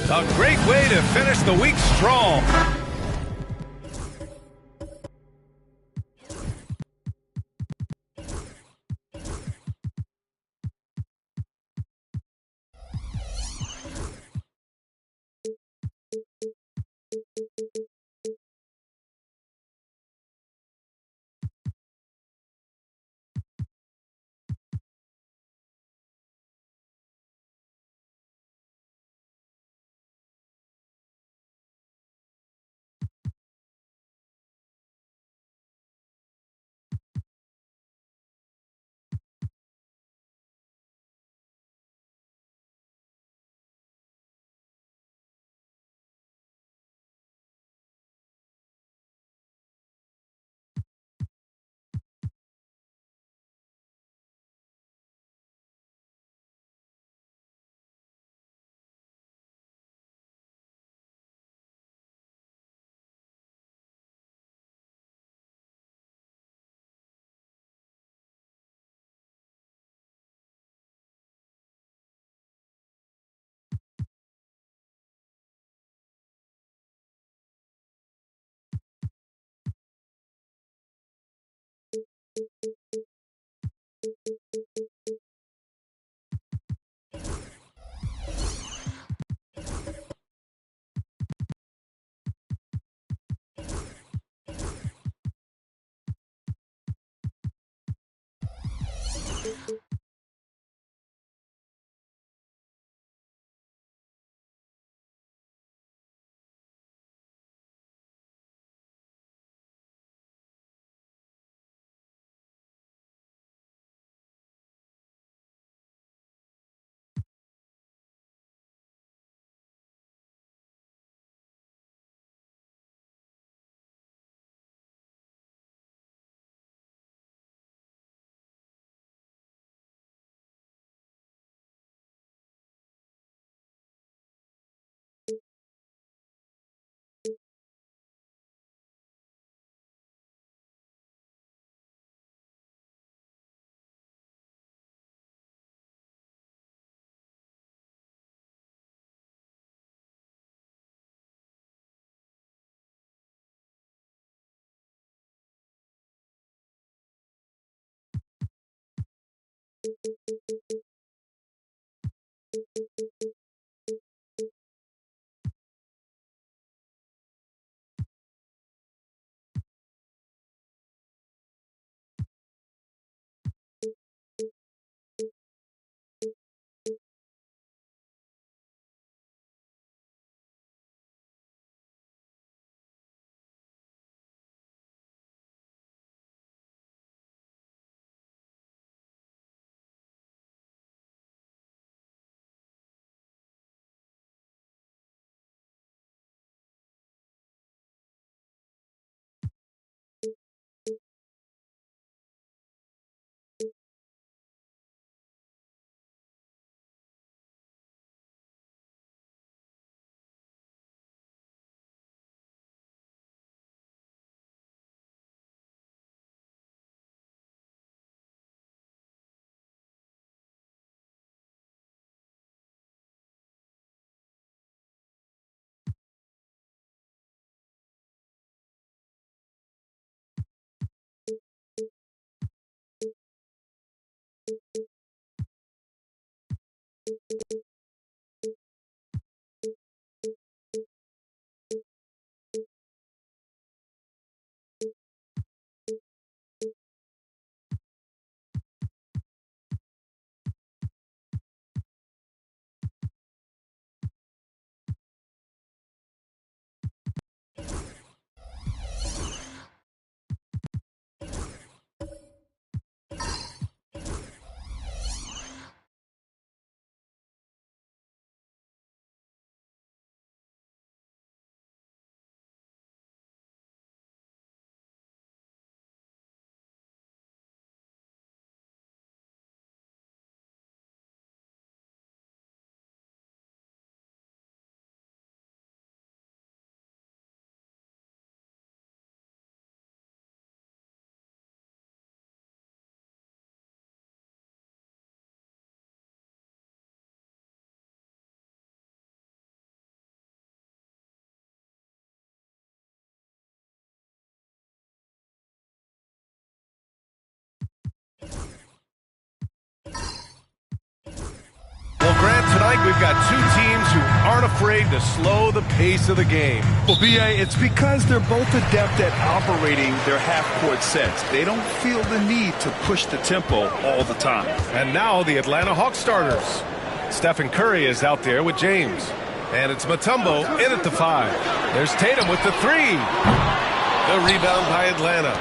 A great way to finish the week strong. we've got two teams who aren't afraid to slow the pace of the game. Well, B.A., it's because they're both adept at operating their half-court sets. They don't feel the need to push the tempo all the time. And now the Atlanta Hawks starters. Stephen Curry is out there with James. And it's Mutombo in at the 5. There's Tatum with the 3. The rebound by Atlanta.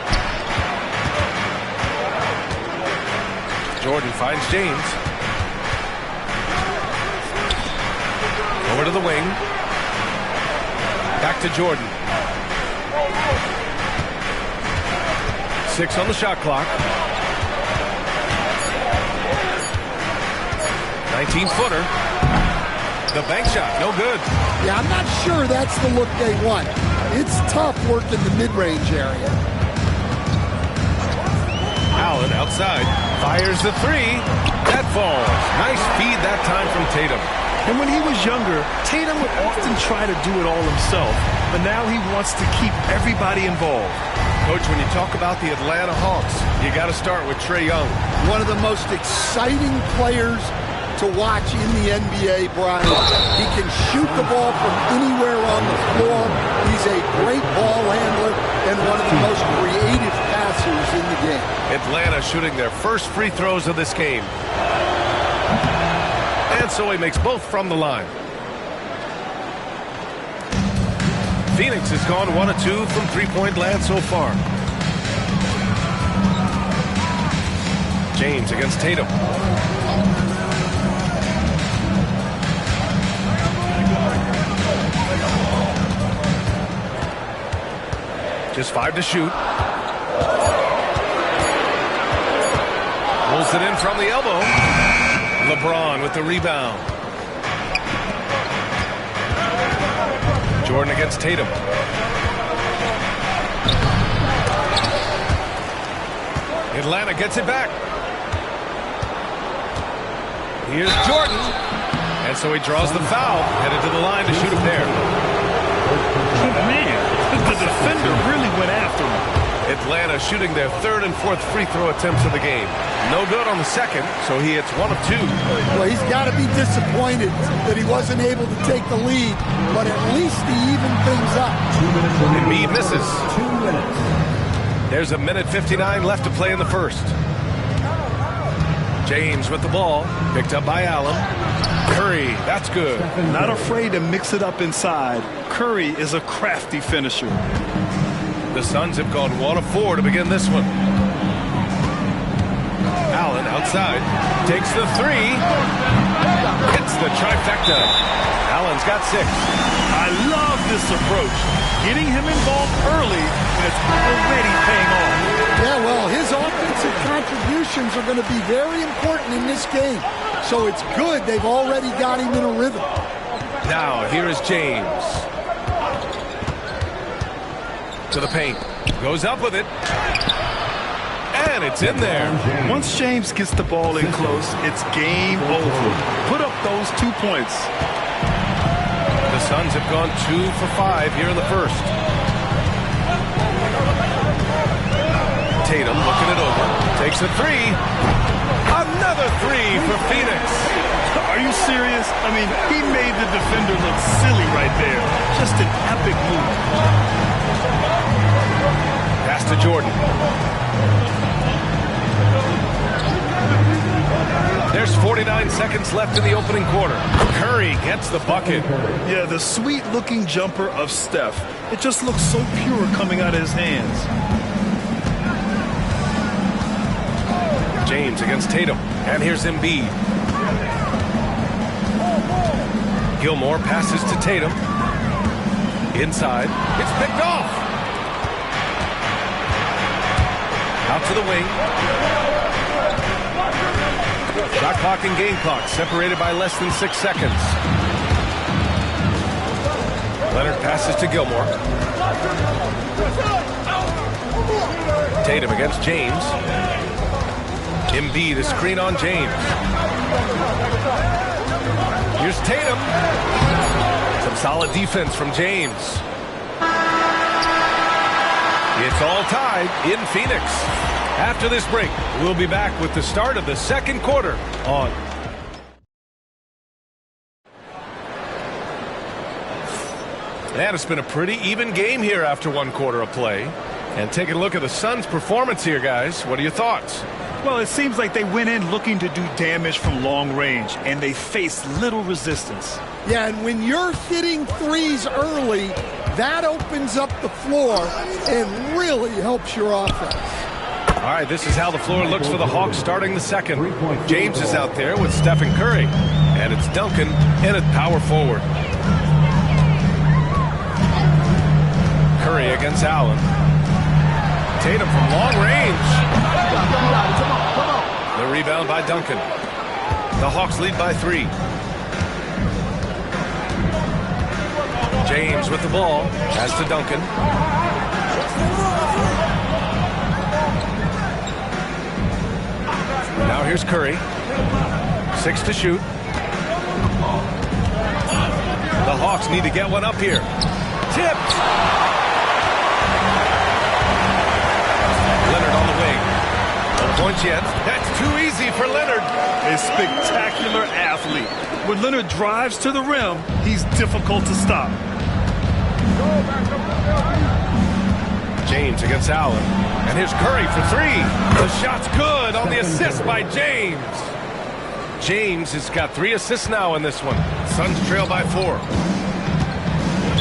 Jordan finds James. Over to the wing. Back to Jordan. 6 on the shot clock. 19-footer. The bank shot, no good. Yeah, I'm not sure that's the look they want. It's tough working the mid-range area. Allen outside. Fires the 3. That falls. Nice feed that time from Tatum. And when he was younger, Tatum would often try to do it all himself, but now he wants to keep everybody involved. Coach, when you talk about the Atlanta Hawks, you got to start with Trae Young. One of the most exciting players to watch in the NBA, Brian. He can shoot the ball from anywhere on the floor. He's a great ball handler and one of the most creative passers in the game. Atlanta shooting their first free throws of this game. And so he makes both from the line. Phoenix has gone 1 of 2 from three-point land so far. James against Tatum. Just 5 to shoot. Pulls it in from the elbow. LeBron with the rebound. Jordan against Tatum. Atlanta gets it back. Here's Jordan. And so he draws the foul. Headed to the line to shoot a pair. Man, the defender really went after him. Atlanta shooting their 3rd and 4th free throw attempts of the game. No good on the 2nd, so he hits 1 of 2. Well, he's got to be disappointed that he wasn't able to take the lead, but at least he evened things up. Embiid misses. 2 minutes. There's a minute 59 left to play in the first. James with the ball, picked up by Allen. Curry, that's good. Not afraid to mix it up inside. Curry is a crafty finisher. The Suns have gone 1 of 4 to begin this one. Allen outside, takes the 3. Hits the trifecta. Allen's got 6. I love this approach. Getting him involved early, and it's already paying off. Yeah, well, his offensive contributions are going to be very important in this game. So it's good they've already got him in a rhythm. Now, here is James. To the paint. Goes up with it. And it's in there. Once James gets the ball in close, it's game over. Put up those 2 points. The Suns have gone 2 for 5 here in the first. Tatum looking it over. Takes a 3. Another 3 for Phoenix. Are you serious? I mean, he made the defender look silly right there. Just an epic move. Pass to Jordan. There's 49 seconds left in the opening quarter. Curry gets the bucket. Yeah, the sweet-looking jumper of Steph. It just looks so pure coming out of his hands. James against Tatum. And here's Embiid. Gilmore passes to Tatum. Inside. It's picked off. Out to the wing. Shot clock and game clock separated by less than 6 seconds. Leonard passes to Gilmore. Tatum against James. Embiid, a screen on James. Here's Tatum. Some solid defense from James. It's all tied in Phoenix. After this break, we'll be back with the start of the second quarter on And it's been a pretty even game here after one quarter of play. And taking a look at the Suns' performance here, guys. What are your thoughts? Well, it seems like they went in looking to do damage from long range, and they faced little resistance. Yeah, and when you're hitting threes early, that opens up the floor and really helps your offense. All right, this is how the floor looks for the Hawks starting the second. James is out there with Stephen Curry. And it's Duncan in at power forward. Curry against Allen. Tatum from long range. The rebound by Duncan. The Hawks lead by 3. James with the ball. Has to Duncan. Now here's Curry. 6 to shoot. The Hawks need to get one up here. Tipped. Leonard on the wing. No points yet. That's too easy for Leonard. A spectacular athlete. When Leonard drives to the rim, he's difficult to stop. James against Allen. And here's Curry for 3. The shot's good on the assist by James. James has got 3 assists now in this one. Suns trail by 4.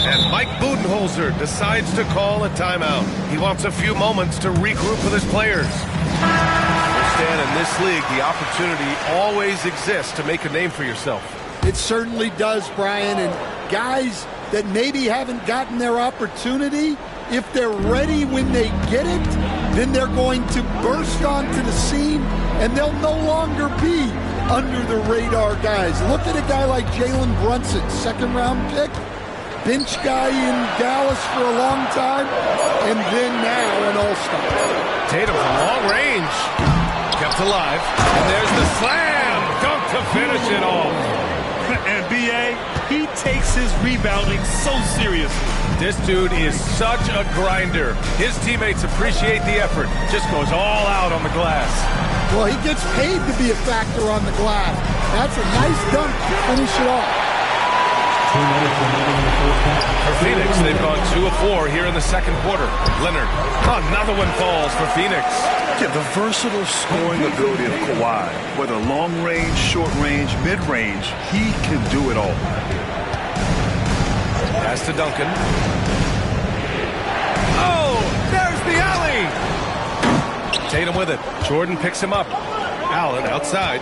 And Mike Budenholzer decides to call a timeout. He wants a few moments to regroup with his players. Understand, in this league, the opportunity always exists to make a name for yourself. It certainly does, Brian. And guys that maybe haven't gotten their opportunity, if they're ready when they get it, then they're going to burst onto the scene, and they'll no longer be under the radar guys. Look at a guy like Jalen Brunson, 2nd-round pick, bench guy in Dallas for a long time, and then now an all-star. Tatum from long range, kept alive, and there's the slam dunk to finish it off. And B.A., he takes his rebounding so seriously. This dude is such a grinder. His teammates appreciate the effort. Just goes all out on the glass. Well, he gets paid to be a factor on the glass. That's a nice dunk to finish it off. For Phoenix, they've gone 2 of 4 here in the second quarter. Leonard, another one falls for Phoenix. Yeah, the versatile scoring ability of Kawhi, whether long range, short range, mid range, he can do it all. Pass to Duncan. Oh, there's the alley. Tatum with it. Jordan picks him up. Allen outside.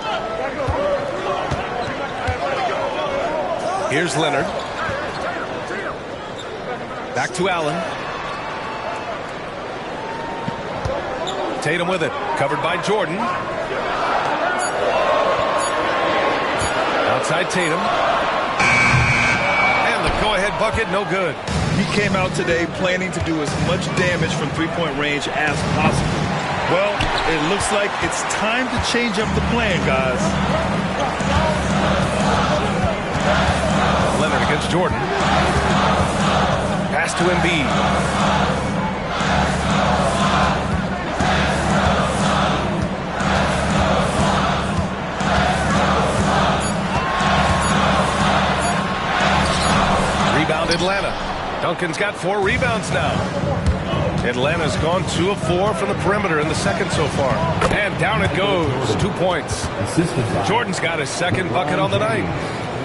Here's Leonard. Back to Allen. Tatum with it. Covered by Jordan. Outside Tatum. And the go-ahead bucket, no good. He came out today planning to do as much damage from three-point range as possible. Well, it looks like it's time to change up the plan, guys. Leonard against Jordan. Pass to Embiid. Rebound Atlanta. Duncan's got 4 rebounds now. Atlanta's gone 2 of 4 from the perimeter in the second so far. And down it goes. 2 points. Jordan's got his second bucket on the night.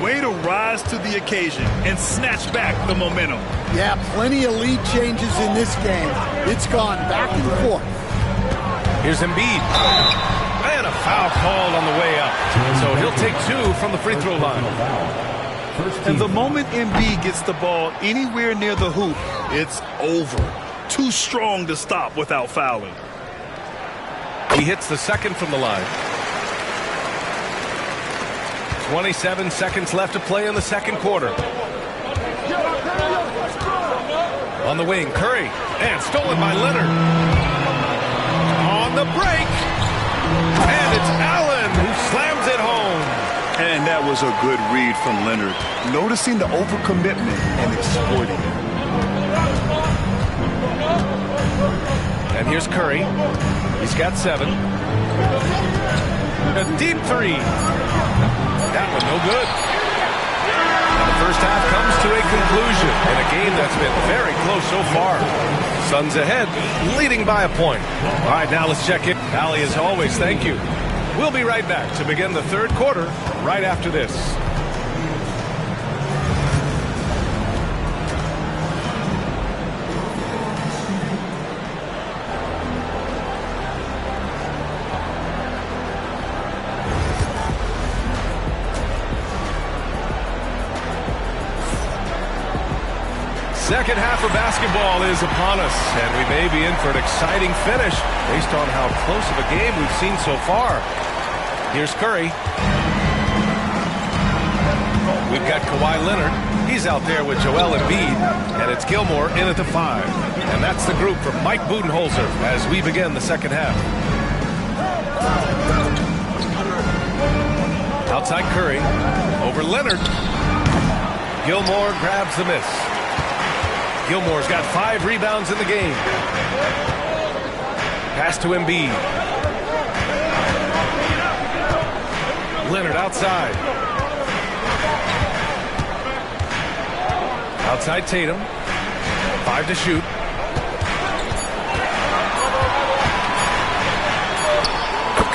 Way to rise to the occasion and snatch back the momentum. Yeah, plenty of lead changes in this game. It's gone back and forth. Here's Embiid. And a foul called on the way up. So he'll take 2 from the free throw line. And the moment Embiid gets the ball anywhere near the hoop, it's over. Too strong to stop without fouling. He hits the second from the line. 27 seconds left to play in the second quarter. On the wing, Curry. And stolen by Leonard. On the break. And it's Allen who slams it home. And that was a good read from Leonard. Noticing the overcommitment and exploiting it. And here's Curry. He's got 7. A deep 3. That one no good. And the first half comes to a conclusion in a game that's been very close so far. Suns ahead, leading by a point. All right, now let's check in. Allie, as always, thank you. We'll be right back to begin the third quarter right after this. Second half of basketball is upon us, and we may be in for an exciting finish based on how close of a game we've seen so far. Here's Curry. We've got Kawhi Leonard. He's out there with Joel Embiid, and it's Gilmore in at the 5. And that's the group from Mike Budenholzer as we begin the second half. Outside Curry, over Leonard. Gilmore grabs the miss. Gilmore's got 5 rebounds in the game. Pass to Embiid. Leonard outside. Outside Tatum. 5 to shoot.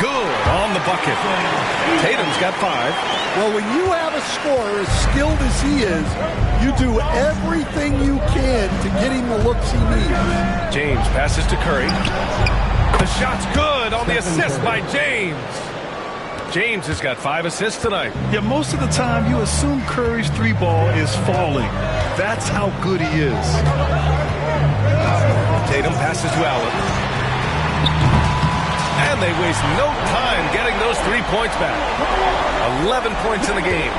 Good on the bucket. Tatum's got 5. Well, when you have a scorer as skilled as he is, you do everything you can to get him the looks he needs. James passes to Curry. The shot's good on the assist by James. James has got 5 assists tonight. Yeah, most of the time you assume Curry's 3-ball is falling. That's how good he is. Tatum passes to Allen. And they waste no time getting those 3 points back. 11 points in the game.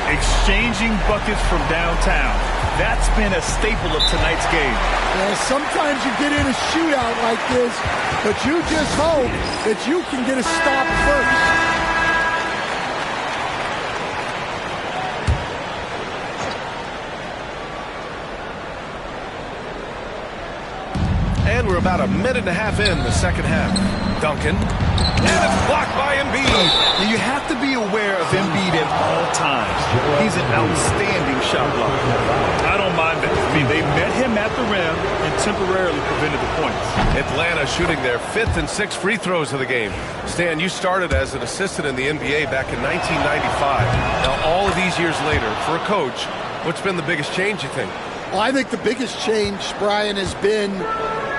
Exchanging buckets from downtown. That's been a staple of tonight's game. Well, sometimes you get in a shootout like this, but you just hope that you can get a stop first. And we're about a minute and a half in the second half. Duncan. And it's blocked by Embiid. And you have to be aware of Embiid at all times. He's an outstanding shot blocker. I don't mind that. I mean, they met him at the rim and temporarily prevented the points. Atlanta shooting their 5th and 6th free throws of the game. Stan, you started as an assistant in the NBA back in 1995. Now, all of these years later, for a coach, what's been the biggest change, you think? Well, I think the biggest change, Brian, has been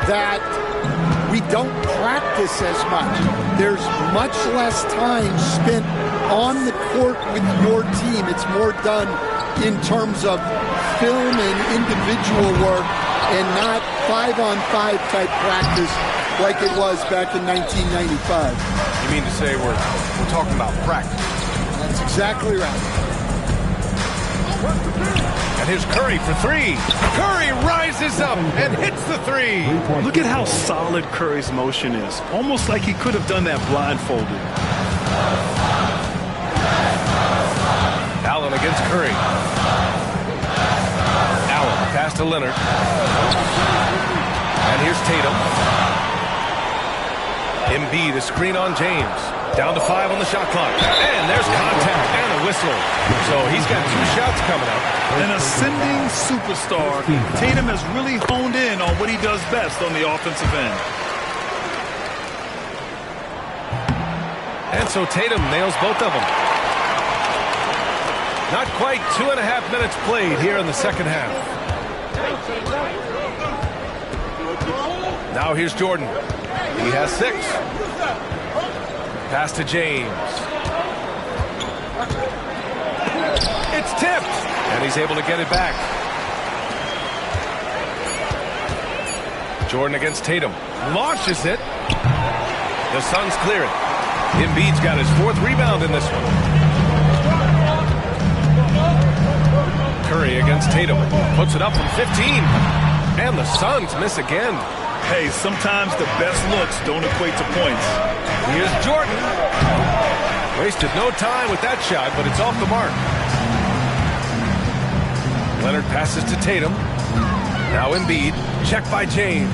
that we don't practice as much. There's much less time spent on the court with your team. It's more done in terms of film and individual work and not 5-on-5 type practice like it was back in 1995. You mean to say we're talking about practice? That's exactly right. And here's Curry for 3. Curry rises up and hits the 3. Look at how solid Curry's motion is. Almost like he could have done that blindfolded. Allen against Curry. Allen pass to Leonard. And here's Tatum. Embiid, a screen on James. Down to 5 on the shot clock. And there's contact and a whistle. So he's got 2 shots coming up. An ascending superstar. Tatum has really honed in on what he does best on the offensive end. And so Tatum nails both of them. Not quite 2.5 minutes played here in the second half. Now here's Jordan. He has 6. Pass to James. It's tipped. And he's able to get it back. Jordan against Tatum. Launches it. The Suns clear it. Embiid's got his 4th rebound in this one. Curry against Tatum. Puts it up from 15. And the Suns miss again. Hey, sometimes the best looks don't equate to points. Here's Jordan. Wasted no time with that shot, but it's off the mark. Leonard passes to Tatum. Now Embiid. Checked by James.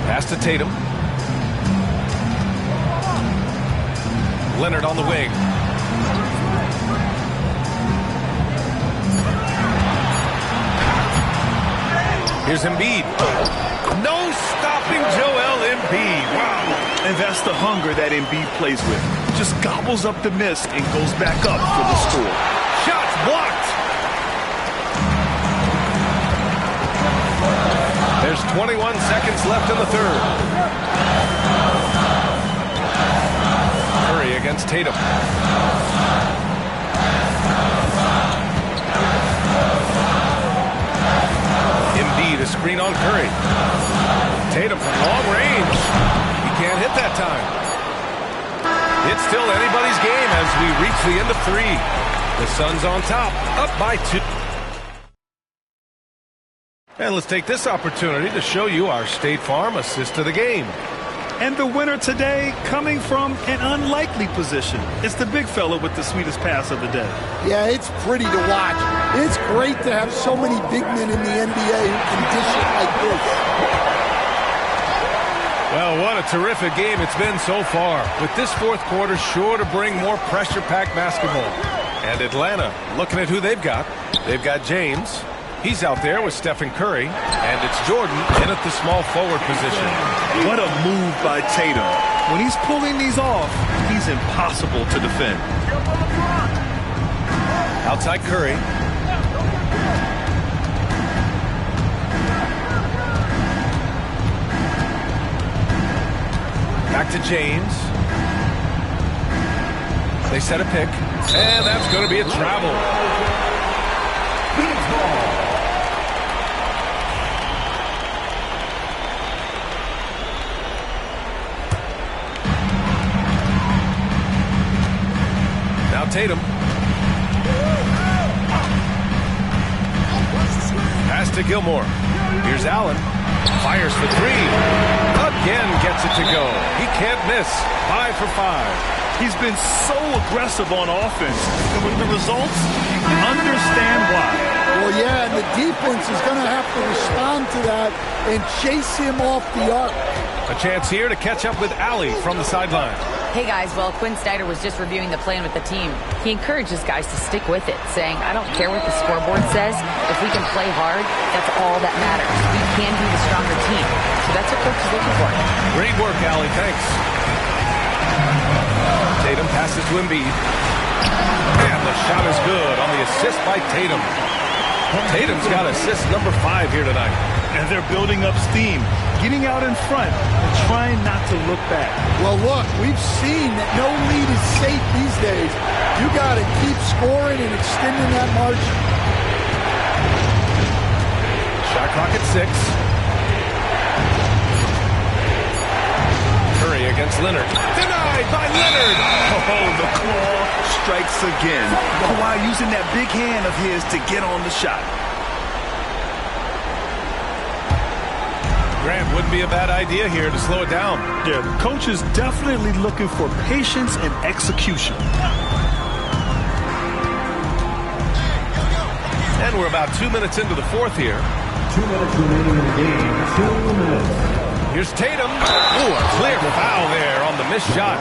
Pass to Tatum. Leonard on the wing. Here's Embiid. No stopping Joel Embiid. Wow. And that's the hunger that Embiid plays with. Just gobbles up the miss and goes back up for the score. Shots blocked. There's 21 seconds left in the third. Curry against Tatum. Embiid, a screen on Curry. Tatum from long range. He can't hit that time. It's still anybody's game as we reach the end of 3. The Suns on top, up by 2. And let's take this opportunity to show you our State Farm assist of the game. And the winner today coming from an unlikely position. It's the big fella with the sweetest pass of the day. Yeah, it's pretty to watch. It's great to have so many big men in the NBA who can dish it like this. Well, what a terrific game it's been so far. With this fourth quarter sure to bring more pressure-packed basketball. And Atlanta, looking at who they've got. They've got James. He's out there with Stephen Curry. And it's Jordan in at the small forward position. What a move by Tatum. When he's pulling these off, he's impossible to defend. Outside Curry. Back to James. They set a pick. And that's going to be a travel. Now Tatum. Pass to Gilmore. Here's Allen. Fires for 3. Again gets it to go. He can't miss. 5 for 5. He's been so aggressive on offense. And with the results, you can understand why. Well, yeah, and the defense is going to have to respond to that and chase him off the arc. A chance here to catch up with Allie from the sideline. Hey guys, well, Quinn Snyder was just reviewing the plan with the team. He encourages guys to stick with it, saying, I don't care what the scoreboard says. If we can play hard, that's all that matters. We can be the stronger team. So that's what coach is looking for. Great work, Allie. Thanks. Tatum passes to Embiid. And the shot is good on the assist by Tatum. Tatum's got assist number 5 here tonight. And they're building up steam, getting out in front, and trying not to look back. Well, look, we've seen that no lead is safe these days. You got to keep scoring and extending that margin. Shot clock at 6. Curry against Leonard. Denied by Leonard. Oh, the claw strikes again. Kawhi using that big hand of his to get on the shot. Grant, wouldn't be a bad idea here to slow it down. Yeah, the coach is definitely looking for patience and execution. And we're about 2 minutes into the fourth here. 2 minutes remaining in the game. 2 minutes. Here's Tatum. Ooh, a clear foul there on the missed shot.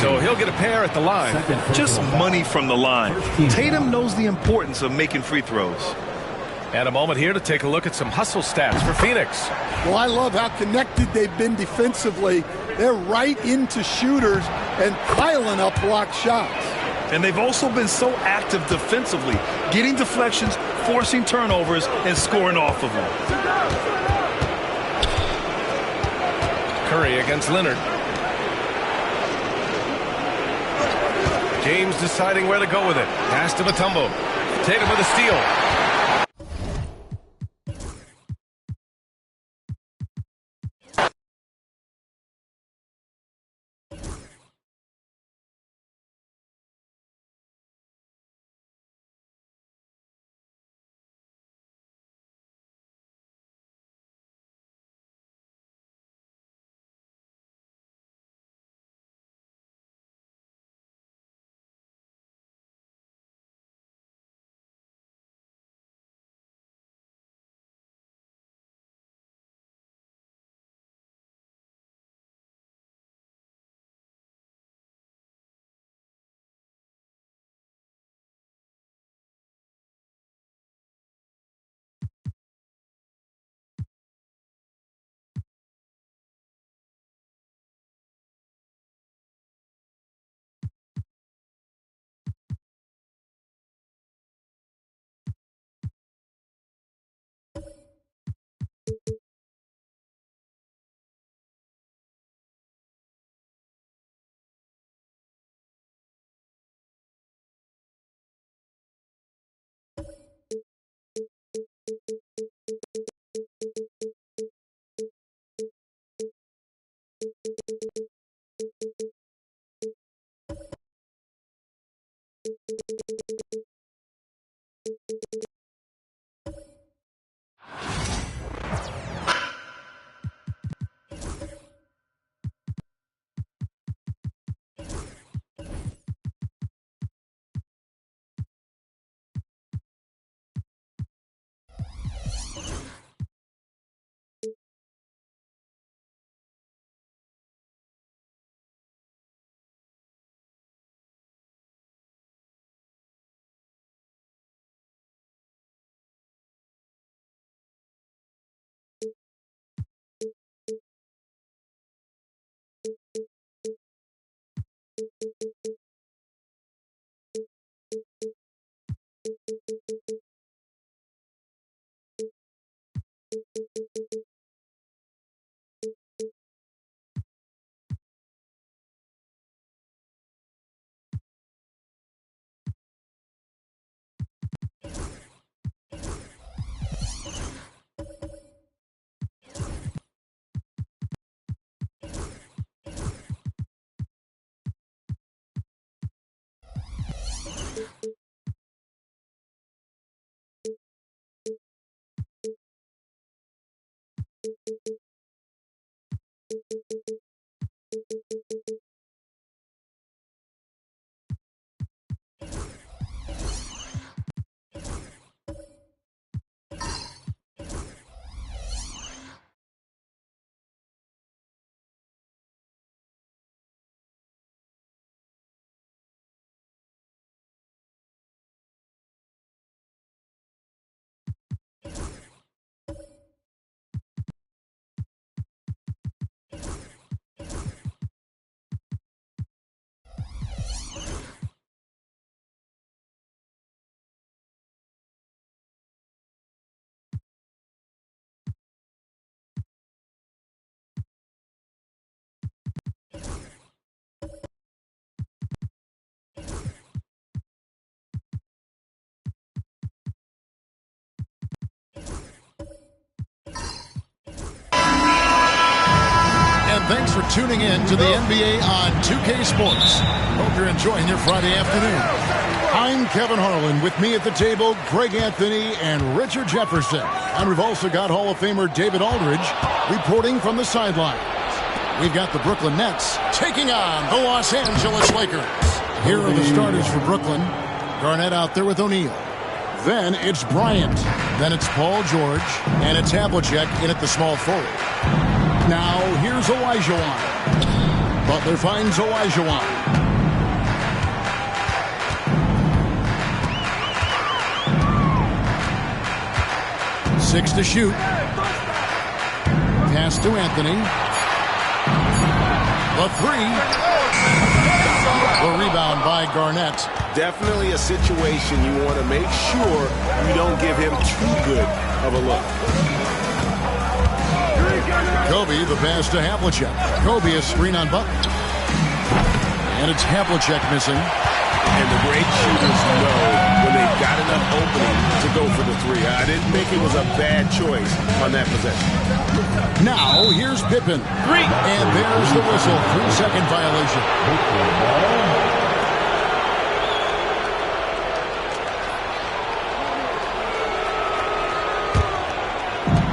So he'll get a pair at the line. Just money from the line. Tatum knows the importance of making free throws. And a moment here to take a look at some hustle stats for Phoenix. Well, I love how connected they've been defensively. They're right into shooters and piling up block shots. And they've also been so active defensively, getting deflections, forcing turnovers, and scoring off of them. Curry against Leonard. James deciding where to go with it. Pass to Mutombo. Tatum with a steal. Thanks for tuning in to the NBA on 2K Sports. Hope you're enjoying your Friday afternoon. I'm Kevin Harlan. With me at the table, Greg Anthony and Richard Jefferson. And we've also got Hall of Famer David Aldridge reporting from the sidelines. We've got the Brooklyn Nets taking on the Los Angeles Lakers. Here are the starters for Brooklyn. Garnett out there with O'Neal. Then it's Bryant. Then it's Paul George. And it's Havlicek in at the small forward. Now, here's Olajuwon. Butler finds Olajuwon. Six to shoot. Pass to Anthony. The three. The rebound by Garnett. Definitely a situation you want to make sure you don't give him too good of a look. Kobe, the pass to Havlicek. Kobe, a screen on Butler. And it's Havlicek missing. And the great shooters know when they've got enough opening to go for the three. I didn't think it was a bad choice on that possession. Now, here's Pippen. Three. And there's the whistle. 3-second violation.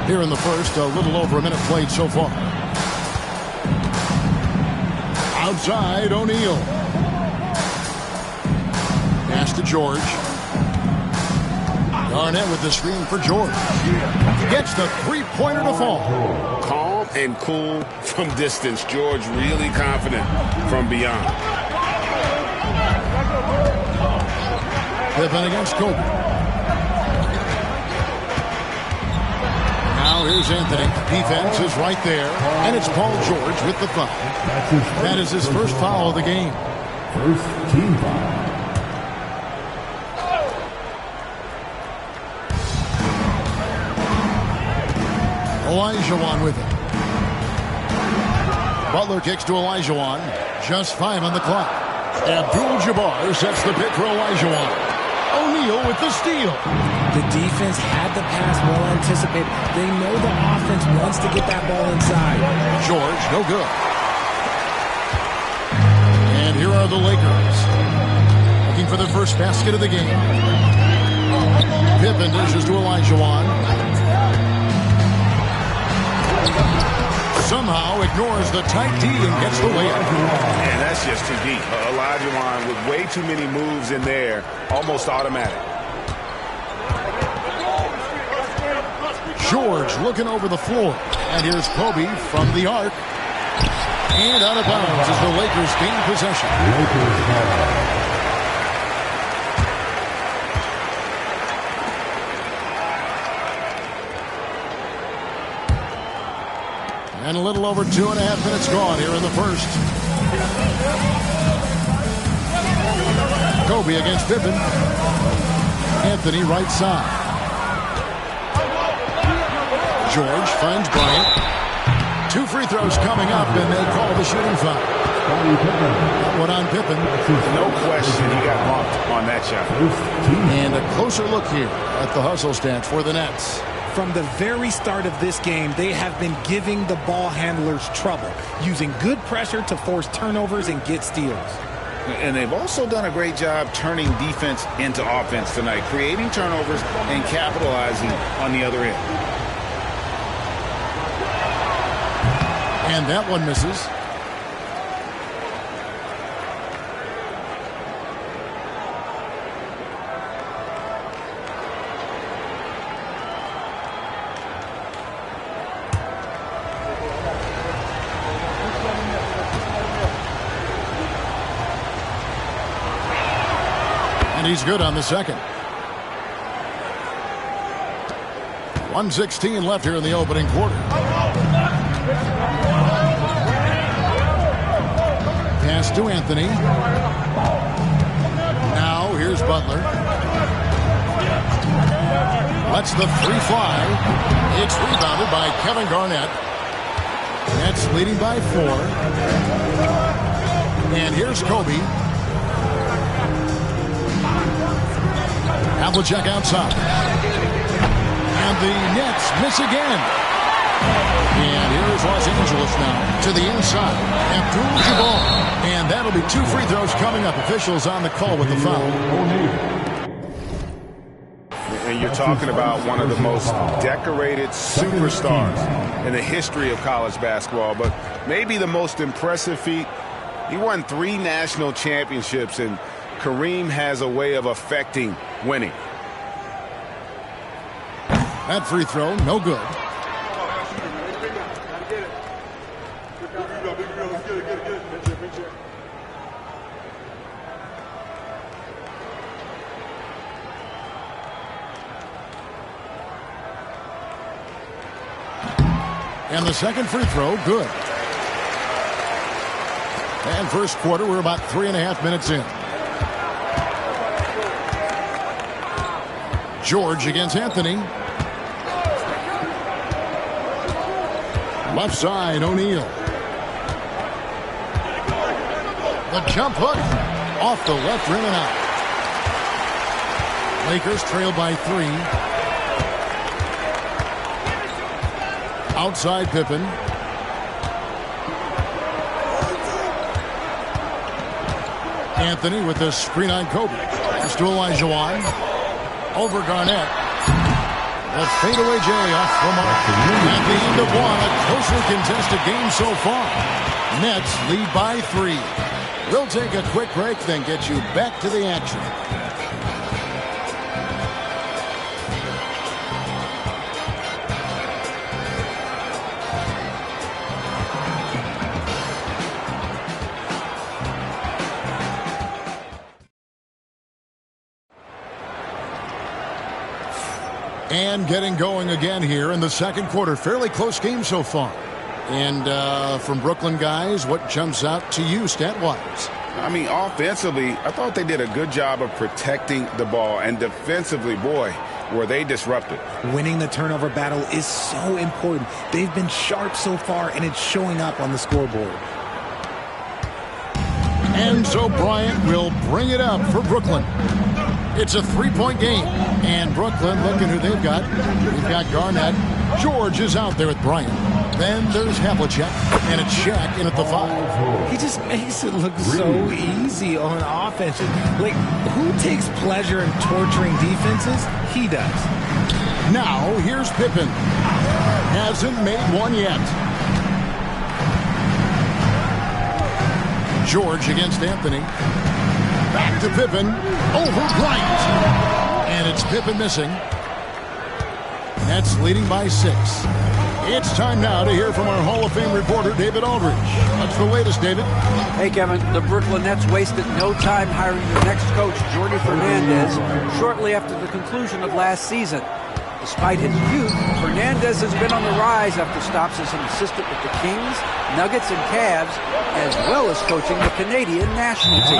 Here in the first, a little over a minute played so far. Outside, O'Neal. Pass to George. Garnett with the screen for George. Gets the three-pointer to fall. Calm and cool from distance. George really confident from beyond. Pippen against Kobe. Now here's Anthony. Defense is right there. And it's Paul George with the foul. That is his first foul of the game. First team foul. Olajuwon with it. Butler kicks to Olajuwon. Just 5 on the clock. Abdul-Jabbar sets the pick for Olajuwon. O'Neal with the steal. The defense had the pass well anticipated. They know the offense wants to get that ball inside. George, no good. are the Lakers. Looking for their first basket of the game. Pippen dishes to Olajuwon. Somehow ignores the tight D and gets the layup. Man, that's just too deep. Olajuwon with way too many moves in there, almost automatic. George looking over the floor. And here's Kobe from the arc. And out of bounds as the Lakers gain possession. And a little over 2.5 minutes gone here in the first. Kobe against Pippen. Anthony right side. George finds Bryant. 2 free throws coming up, and they call the shooting foul. That one on Pippen. No question he got bumped on that shot. And a closer look here at the hustle stats for the Nets. From the very start of this game, they have been giving the ball handlers trouble, using good pressure to force turnovers and get steals. And they've also done a great job turning defense into offense tonight, creating turnovers and capitalizing on the other end. And that one misses. And he's good on the second. 1:16 left here in the opening quarter. Pass to Anthony. Now here's Butler. Lets the three fly. It's rebounded by Kevin Garnett. Nets leading by 4. And here's Kobe. Havlicek outside. And the Nets miss again. And here's Los Angeles now to the inside. Abdul-Jabbar. And that'll be 2 free throws coming up. Officials on the call with the foul. And you're talking about one of the most decorated superstars in the history of college basketball. But maybe the most impressive feat, he won 3 national championships, and Kareem has a way of affecting winning. That free throw, no good. And the second free throw, good. And first quarter, we're about 3.5 minutes in. George against Anthony. Left side, O'Neal. The jump hook off the left rim and out. Lakers trail by 3. Outside Pippen. Anthony with the screen on Kobe. Pass to Olajuwon. Over Garnett. The fadeaway J off the mark. At the end of 1, a closely contested game so far. Nets lead by 3. We'll take a quick break, then get you back to the action. And getting going again here in the second quarter. Fairly close game so far. And from Brooklyn guys, what jumps out to you stat-wise? I mean, offensively, I thought they did a good job of protecting the ball. And defensively, boy, were they disrupted. Winning the turnover battle is so important. They've been sharp so far, and it's showing up on the scoreboard. And so Bryant will bring it up for Brooklyn. It's a 3-point game. And Brooklyn, looking who they've got. We've got Garnett. George is out there with Bryant. Then there's Havlicek, and it's Shaq in at the 5. He just makes it look so easy on offense. Like, who takes pleasure in torturing defenses? He does. Now, here's Pippen. Hasn't made one yet. George against Anthony. Back to Pippen. Over Bryant. And it's Pippen missing. Nets leading by 6. It's time now to hear from our Hall of Fame reporter, David Aldridge. What's the latest, David? Hey, Kevin. The Brooklyn Nets wasted no time hiring their next coach, Jordi Fernandez, shortly after the conclusion of last season. Despite his youth, Fernandez has been on the rise after stops as an assistant with the Kings, Nuggets, and Cavs, as well as coaching the Canadian national team.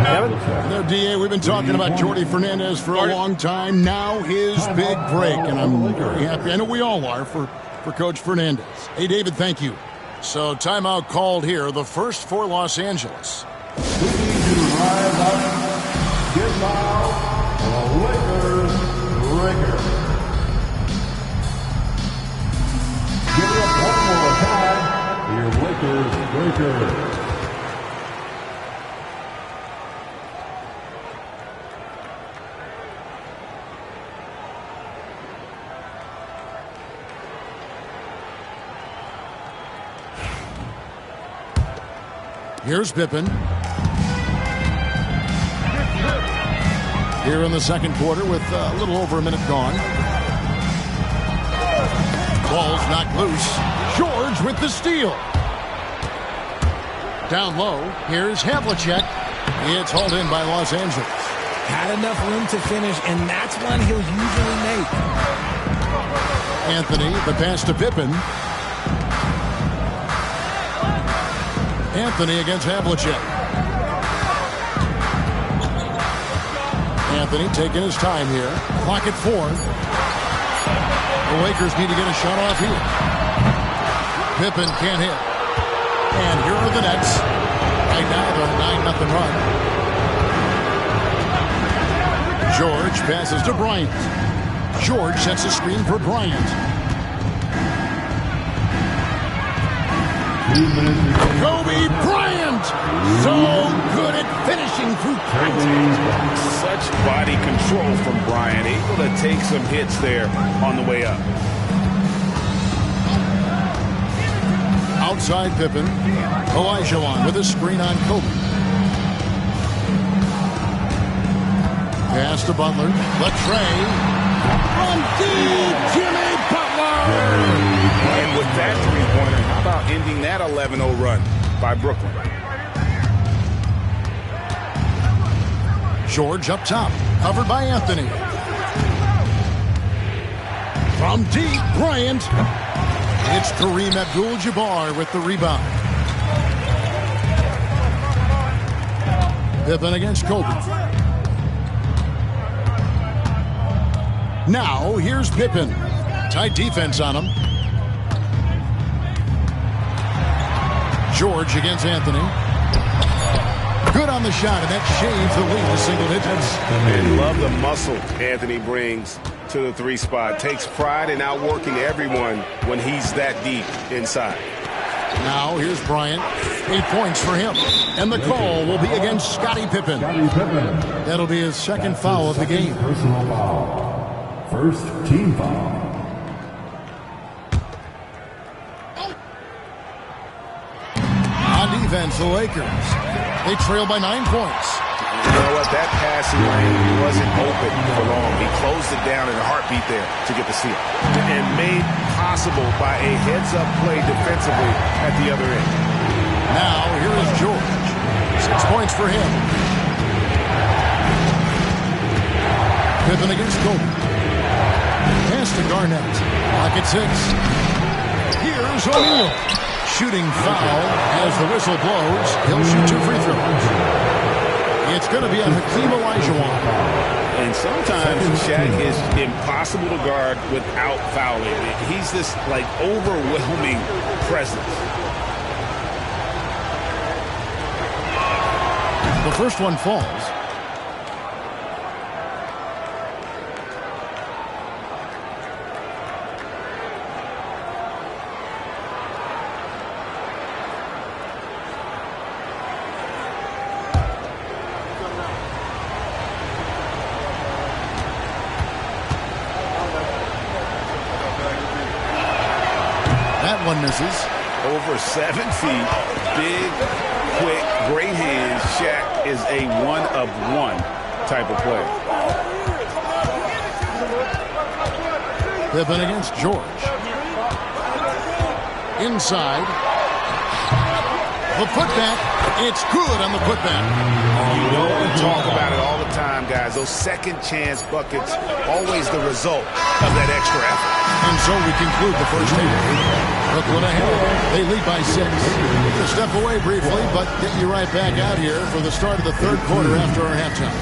Kevin? No, D.A., we've been talking about Jordi Fernandez for a long time. Now his big break, and I'm very happy. I know we all are for Coach Fernandez. Hey, David, thank you. So timeout called here, the first for Los Angeles. We need to rise up, get loud, Lakers breaker. Give it up one more time, your Lakers breaker. Here's Pippen. Here in the second quarter with a little over a minute gone. Ball's knocked loose. George with the steal. Down low. Here's Havlicek. It's hauled in by Los Angeles. Had enough room to finish, and that's one he'll usually make. Anthony, the pass to Pippen. Anthony against Havlicek. Anthony taking his time here. Clock at 4. The Lakers need to get a shot off here. Pippen can't hit. And here are the Nets. Right now they're 9-0 run. George passes to Bryant. George sets a screen for Bryant. Kobe Bryant, so good at finishing through contact. Such body control from Bryant, able to take some hits there on the way up. Outside Pippen, Olajuwon with a screen on Kobe. Pass to Butler, Latrey, from deep, Jimmy Butler. And with that three-pointer, how about ending that 11-0 run by Brooklyn? George up top, covered by Anthony. From deep, Bryant. It's Kareem Abdul-Jabbar with the rebound. Pippen against Kobe. Now, here's Pippen. Tight defense on him. George against Anthony. Good on the shot, and that shaves the lead to single digits. And love the muscle Anthony brings to the 3 spot. Takes pride in outworking everyone when he's that deep inside. Now, here's Bryant. 8 points for him. And the call will be against Scottie Pippen. That'll be his second foul of the game. Personal foul. First team foul. Defense, the Lakers. They trail by 9 points. You know what? That passing lane wasn't open for long. He closed it down in a heartbeat there to get the steal. And made possible by a heads-up play defensively at the other end. Now, here is George. 6 points for him. Pippen against Kobe. Pass to Garnett. Clock at 6. Here's O'Neal. Shooting foul as the whistle blows. He'll shoot 2 free throws. It's going to be on Hakeem Olajuwon. And sometimes Shaq is impossible to guard without fouling. He's this like overwhelming presence. The first one falls. one misses. Over 7 feet, big, quick, great hands. Shaq is a one-of-one type of player. Pippen against George. Inside. The putback. It's good on the putback. You know we talk about it all the time, guys. Those second chance buckets, always the result of that extra effort. And so we conclude the first half. Brooklyn ahead. They lead by 6. We'll step away briefly, but get you right back out here for the start of the third quarter after our halftime.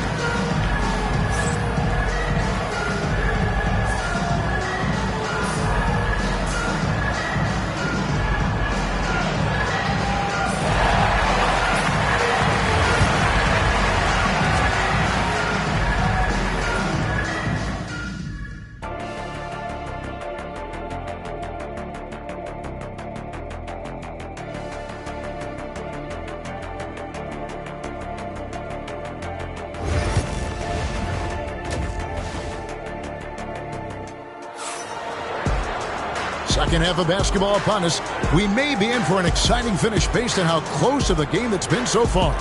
Second half of basketball upon us. We may be in for an exciting finish based on how close of the game it's been so far.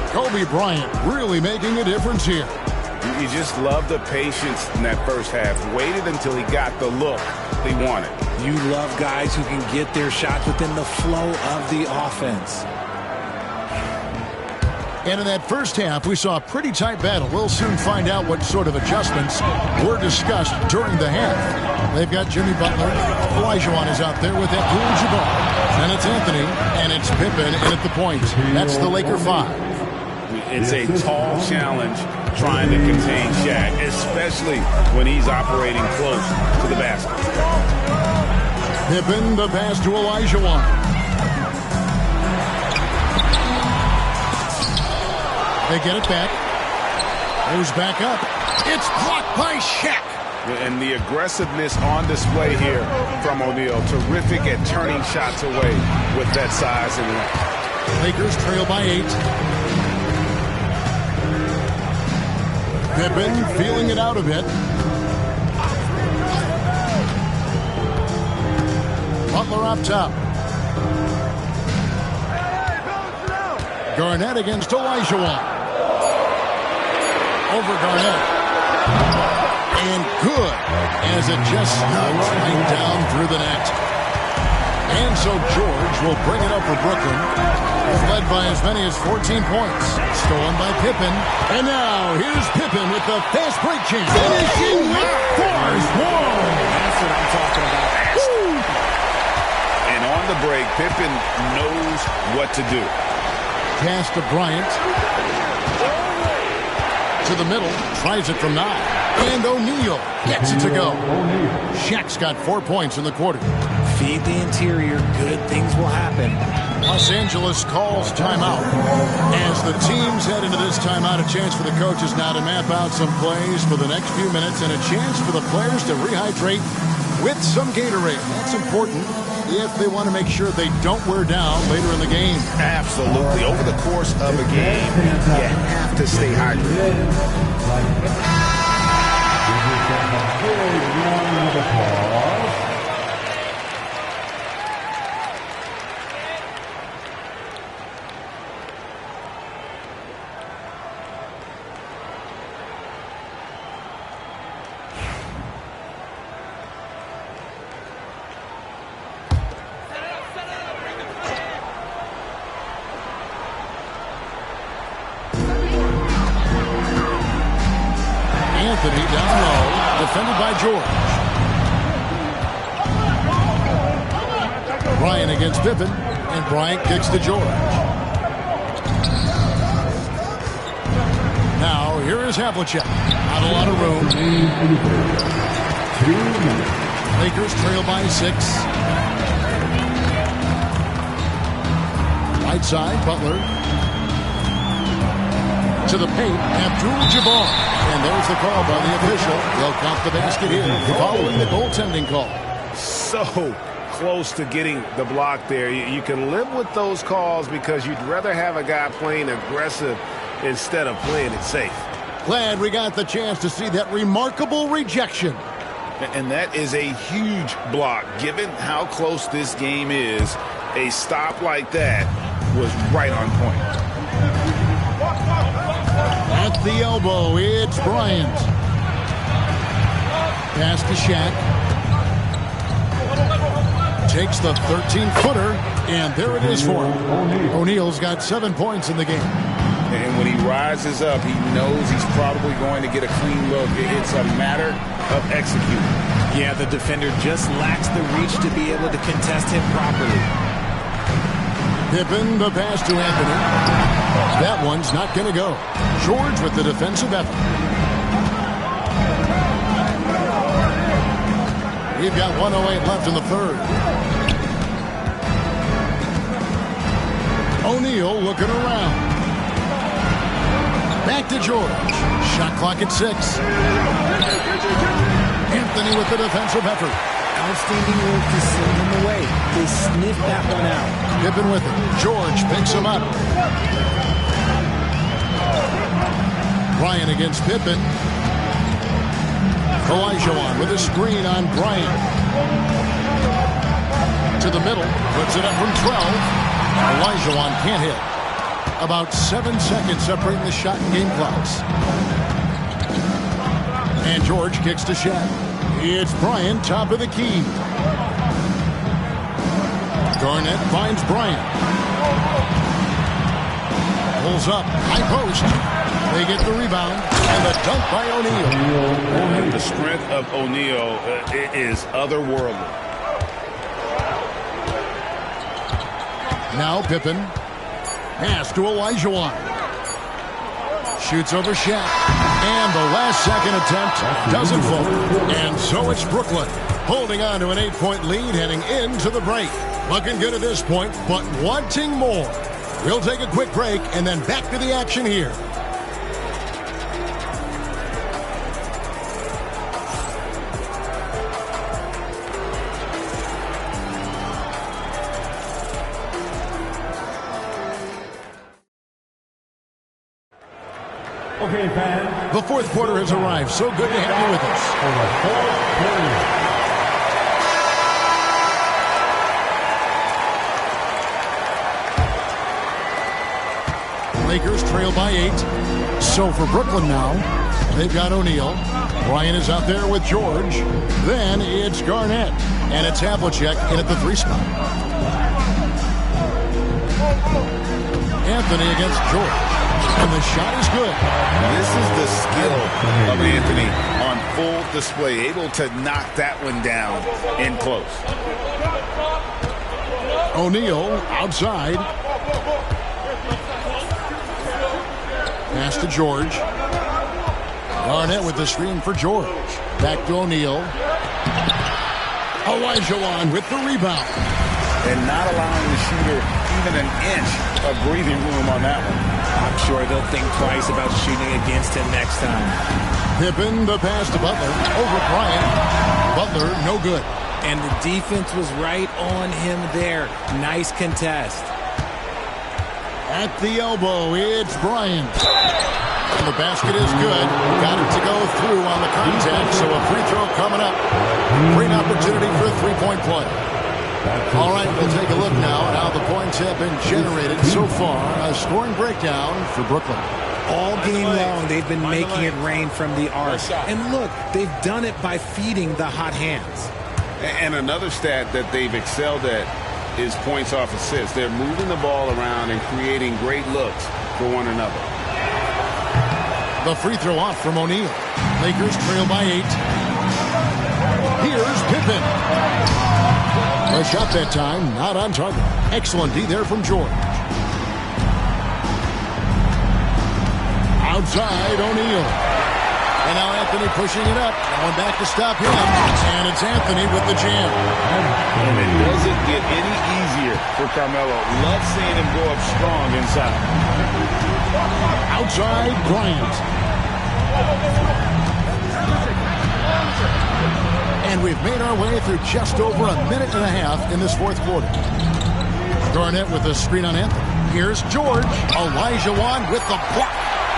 Kobe Bryant really making a difference here. You just love the patience in that first half. Waited until he got the look he wanted. You love guys who can get their shots within the flow of the offense. And in that first half, we saw a pretty tight battle. We'll soon find out what sort of adjustments were discussed during the half. They've got Jimmy Butler. Olajuwon is out there with Abdul-Jabbar. And it's Anthony, and it's Pippen in at the point. That's the Laker 5. It's a tall challenge trying to contain Shaq, especially when he's operating close to the basket. Pippen, the pass to Olajuwon. They get it back. Goes back up. It's blocked by Shaq. And the aggressiveness on display here from O'Neal. Terrific at turning shots away with that size and length. Lakers trail by 8. Pippen feeling it out a bit. Butler up top. Garnett against Olajuwon. Over Garnett. And good as it just snugs right down through the net. And so George will bring it up for Brooklyn. He's led by as many as 14 points. Stolen by Pippen. And now here's Pippen with the fast break chance. Finishing with force. Whoa! That's what I'm talking about. And on the break, Pippen knows what to do. Pass to Bryant. To the middle. Tries it from 9. And O'Neal gets it to go. Shaq's got 4 points in the quarter. Feed the interior. Good things will happen. Los Angeles calls timeout. As the teams head into this timeout, a chance for the coaches now to map out some plays for the next few minutes and a chance for the players to rehydrate with some Gatorade. That's important if they want to make sure they don't wear down later in the game. Absolutely. Over the course of a game, you have to stay hydrated. Anthony down low, defended by George. Bryant against Pippen, and Bryant kicks to George. Now, here is Havlicek. Not a lot of room. Lakers trail by 6. Right side, Butler. To the paint, Abdul-Jabbar. And there's the call by the official. They'll count the basket here following the goaltending call. So close to getting the block there. You can live with those calls because you'd rather have a guy playing aggressive instead of playing it safe. Glad we got the chance to see that remarkable rejection. And that is a huge block. Given how close this game is, a stop like that was right on point. At the elbow, it's Bryant. Pass to Shaq. Takes the 13-footer, and there it is for him. O'Neal's got 7 points in the game. And when he rises up, he knows he's probably going to get a clean look. It's a matter of executing. Yeah, the defender just lacks the reach to be able to contest him properly. Pippen, the pass to Anthony. That one's not going to go. George with the defensive effort. We've got 1:08 left in the third. O'Neal looking around. Back to George. Shot clock at 6. Anthony with the defensive effort. Outstanding work to send him away. They sniffed that one out. Pippen with it. George picks him up. Bryant against Pippen. Olajuwon with a screen on Bryant. To the middle. Puts it up from 12. Olajuwon can't hit. About 7 seconds separating the shot and game clocks. And George kicks to Shaq. It's Bryant, top of the key. Garnett finds Bryant. Pulls up, high post. They get the rebound, and the dunk by O'Neal. The strength of O'Neal is otherworldly. Now Pippen. Pass to Olajuwon. Shoots over Shaq. And the last second attempt doesn't fall. And so it's Brooklyn holding on to an 8-point lead heading into the break. Looking good at this point, but wanting more. We'll take a quick break and then back to the action here. Okay, fans. The fourth quarter has arrived. So good to have you with us. For the fourth period. Lakers trail by 8. So for Brooklyn now, they've got O'Neal. Bryant is out there with George. Then it's Garnett. And it's Havlicek in at the 3 spot. Anthony against George. And the shot is good. This is the skill of Anthony on full display. Able to knock that one down in close. O'Neal outside. Pass to George. Garnett with the screen for George. Back to O'Neal. Olajuwon with the rebound. And not allowing the shooter even an inch of breathing room on that one. I'm sure they'll think twice about shooting against him next time. Pippen, the pass to Butler. Over Bryant. Butler, no good. And the defense was right on him there. Nice contest. At the elbow, it's Bryant. And the basket is good. Got it to go through on the contact, so a free throw coming up. Great opportunity for a three-point play. All right, we'll take a look now at how the points have been generated so far. A scoring breakdown for Brooklyn. All game long, they've been making it rain from the arc. And look, they've done it by feeding the hot hands. And another stat that they've excelled at is points off assists. They're moving the ball around and creating great looks for one another. The free throw off from O'Neal. Lakers trail by 8. Here's Pippen. A shot that time, not on target. Excellent D there from George. Outside, O'Neal. And now Anthony pushing it up. Going back to stop him. And it's Anthony with the jam. And it doesn't get any easier for Carmelo. Love seeing him go up strong inside. Outside, Bryant. And we've made our way through just over a minute and a half in this fourth quarter. Garnett with the screen on Anthony. Here's George. Olajuwon with the block.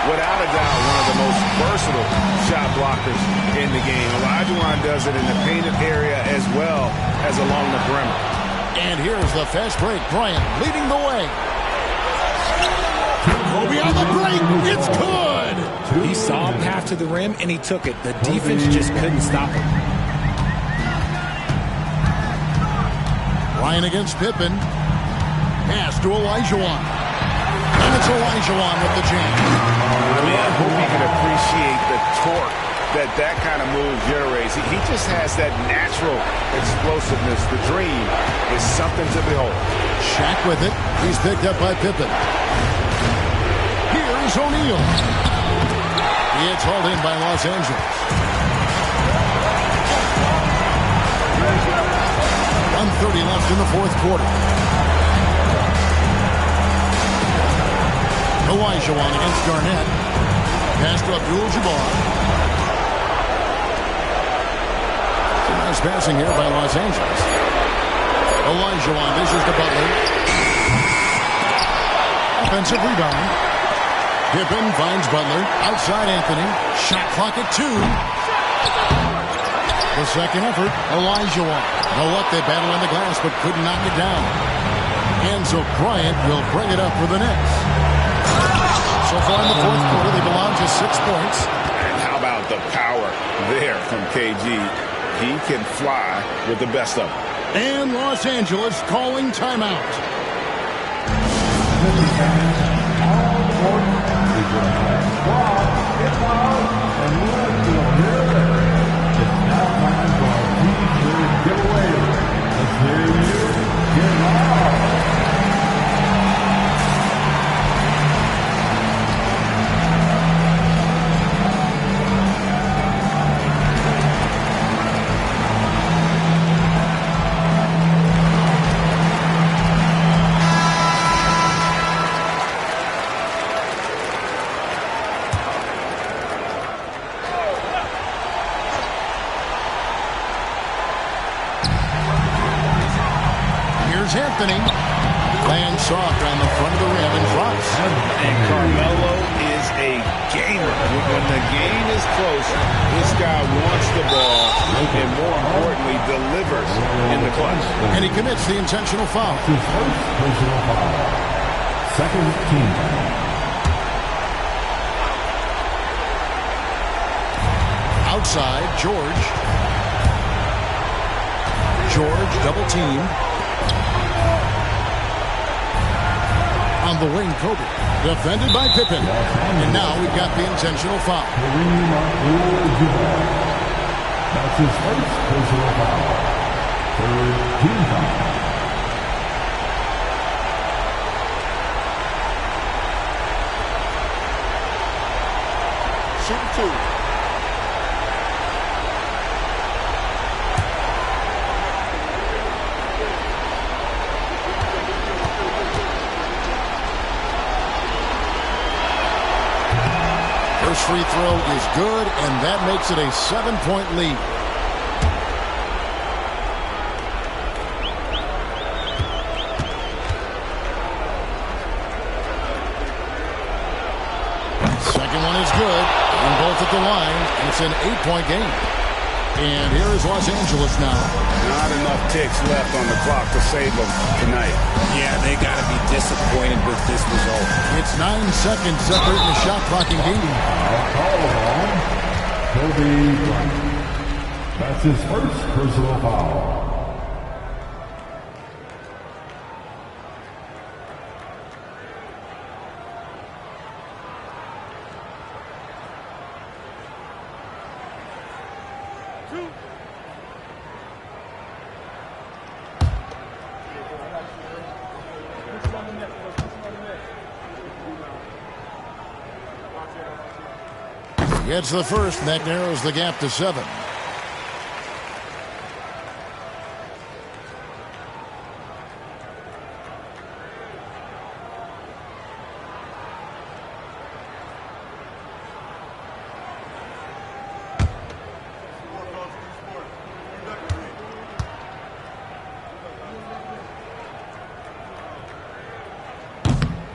without a doubt, one of the most versatile shot blockers in the game. Olajuwon does it in the painted area as well as along the perimeter. And here's the fast break. Bryant leading the way. Kobe on the break. It's good. He saw a path to the rim, and he took it. The defense just couldn't stop him. Bryant against Pippen. Pass to Olajuwon. And it's Olajuwon with the jam. I mean, I hope you can appreciate the torque that kind of move generates. He just has that natural explosiveness. The dream is something to behold. Shaq with it. He's picked up by Pippen. Here's O'Neal. It's hauled in by Los Angeles. 1:30 left in the fourth quarter. Olajuwon against Garnett. Pass to Abdul-Jabbar. Nice passing here by Los Angeles. Olajuwon dishes to Butler. Offensive rebound. Pippen finds Butler. Outside Anthony. Shot clock at 2. The second effort, Olajuwon. No luck, they battle on the glass, but couldn't knock it down. And so Bryant will bring it up for the Nets. So far in the fourth quarter, they belong to 6 points. And how about the power there from KG? He can fly with the best of them. And Los Angeles calling timeout. Anthony lands soft on the front of the rim and drops. And Carmelo is a gamer. When the game is close, this guy wants the ball and, more importantly, delivers in the clutch. And he commits the intentional foul. His first personal foul. Second team. Outside, George. George double team. On the wing, Kobe. Defended by Pippen. And now we've got the intentional foul. That's his first personal foul. Third team foul. Shoot 2. First free throw is good, and that makes it a 7-point lead. Second one is good, and both at the line, and it's an 8-point game. And here is Los Angeles now. Not enough ticks left on the clock to save them tonight. Yeah, they got to be disappointed with this result. It's 9 seconds separating the shot clock and game. Kobe Bryant. That's his first personal foul. Gets the first, and that narrows the gap to 7.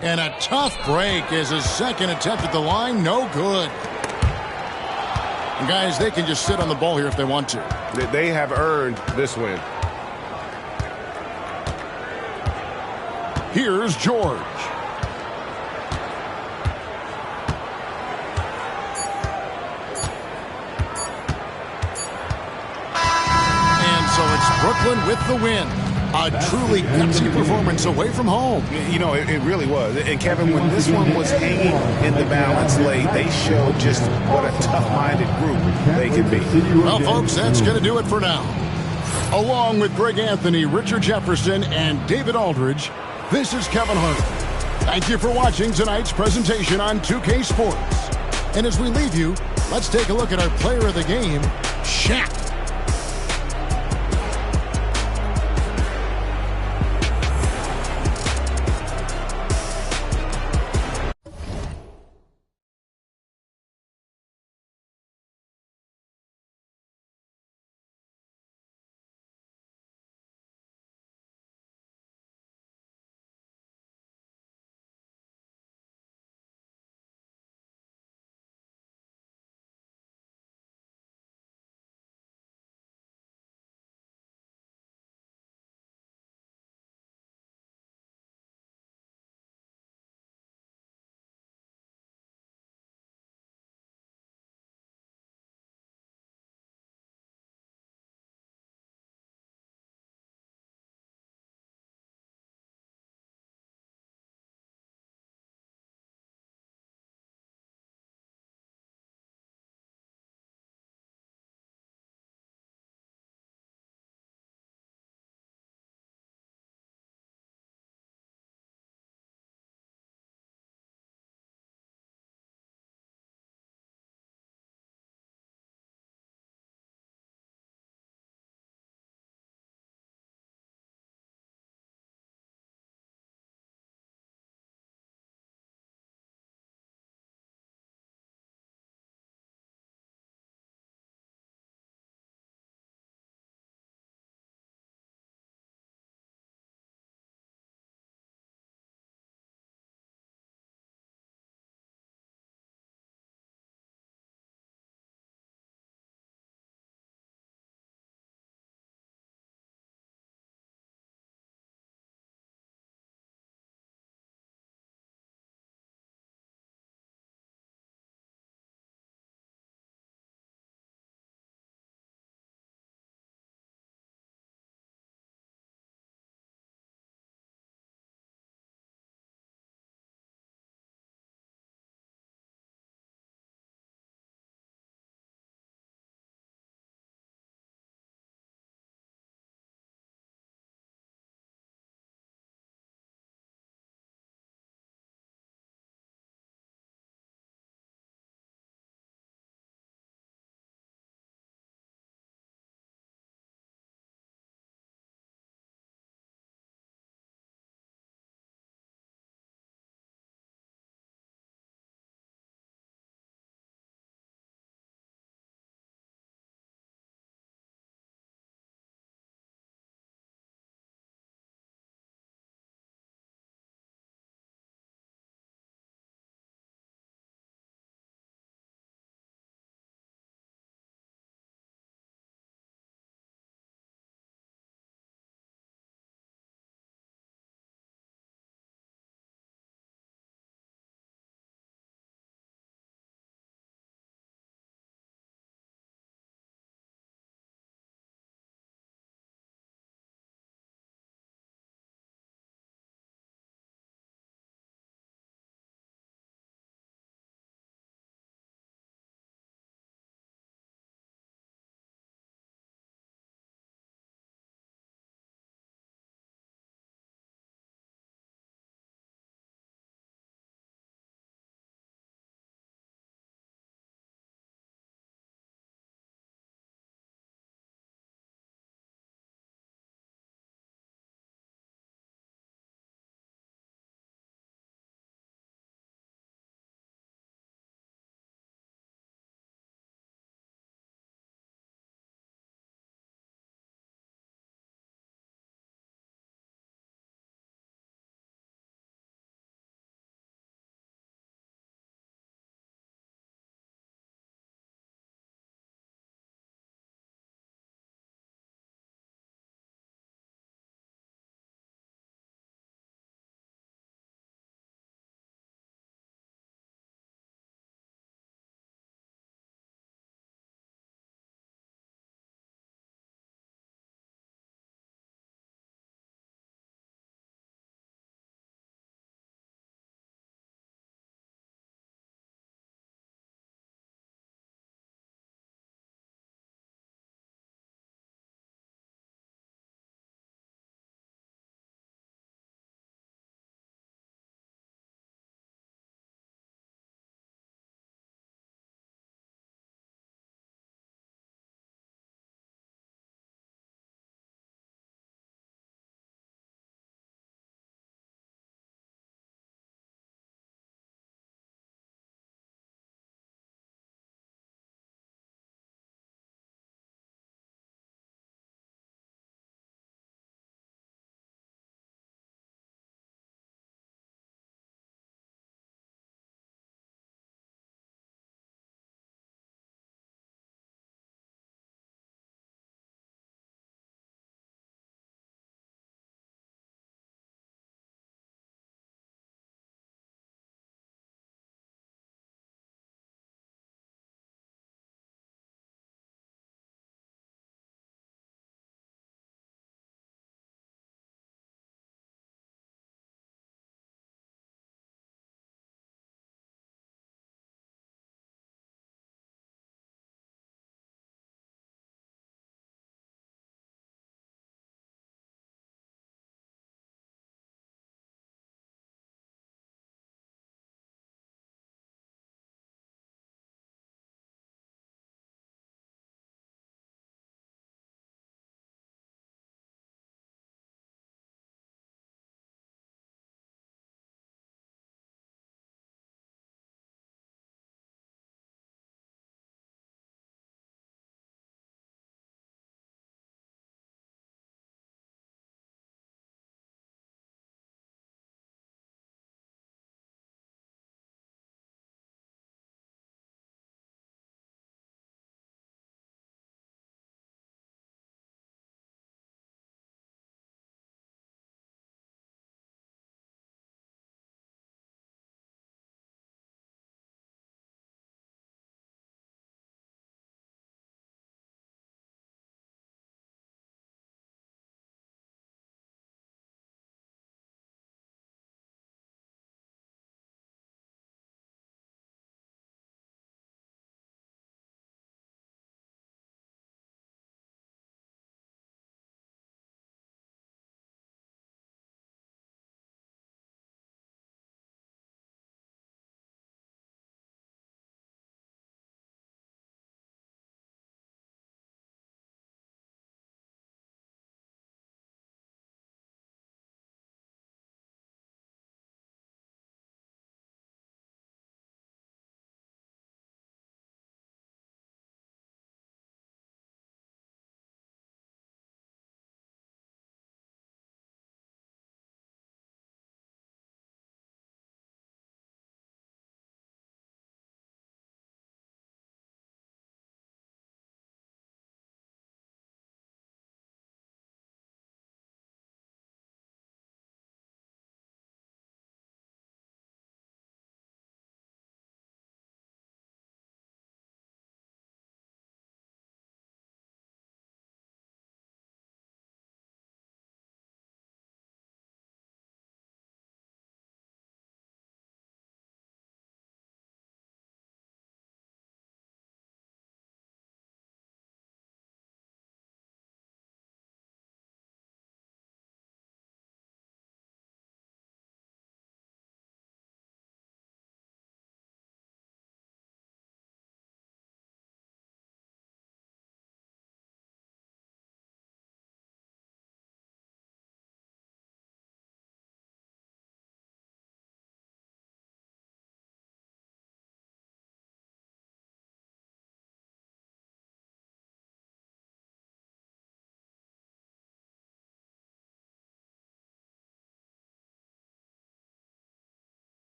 And a tough break as his second attempt at the line. No good. And guys, they can just sit on the ball here if they want to. They have earned this win. Here's George. And so it's Brooklyn with the win. A truly gutsy performance away from home. You know, it really was. And Kevin, when this one was hanging in the balance late, they showed just what a tough-minded group they can be. Well, folks, that's going to do it for now. Along with Greg Anthony, Richard Jefferson, and David Aldridge, this is Kevin Harlan. Thank you for watching tonight's presentation on 2K Sports. And as we leave you, let's take a look at our player of the game, Shaq.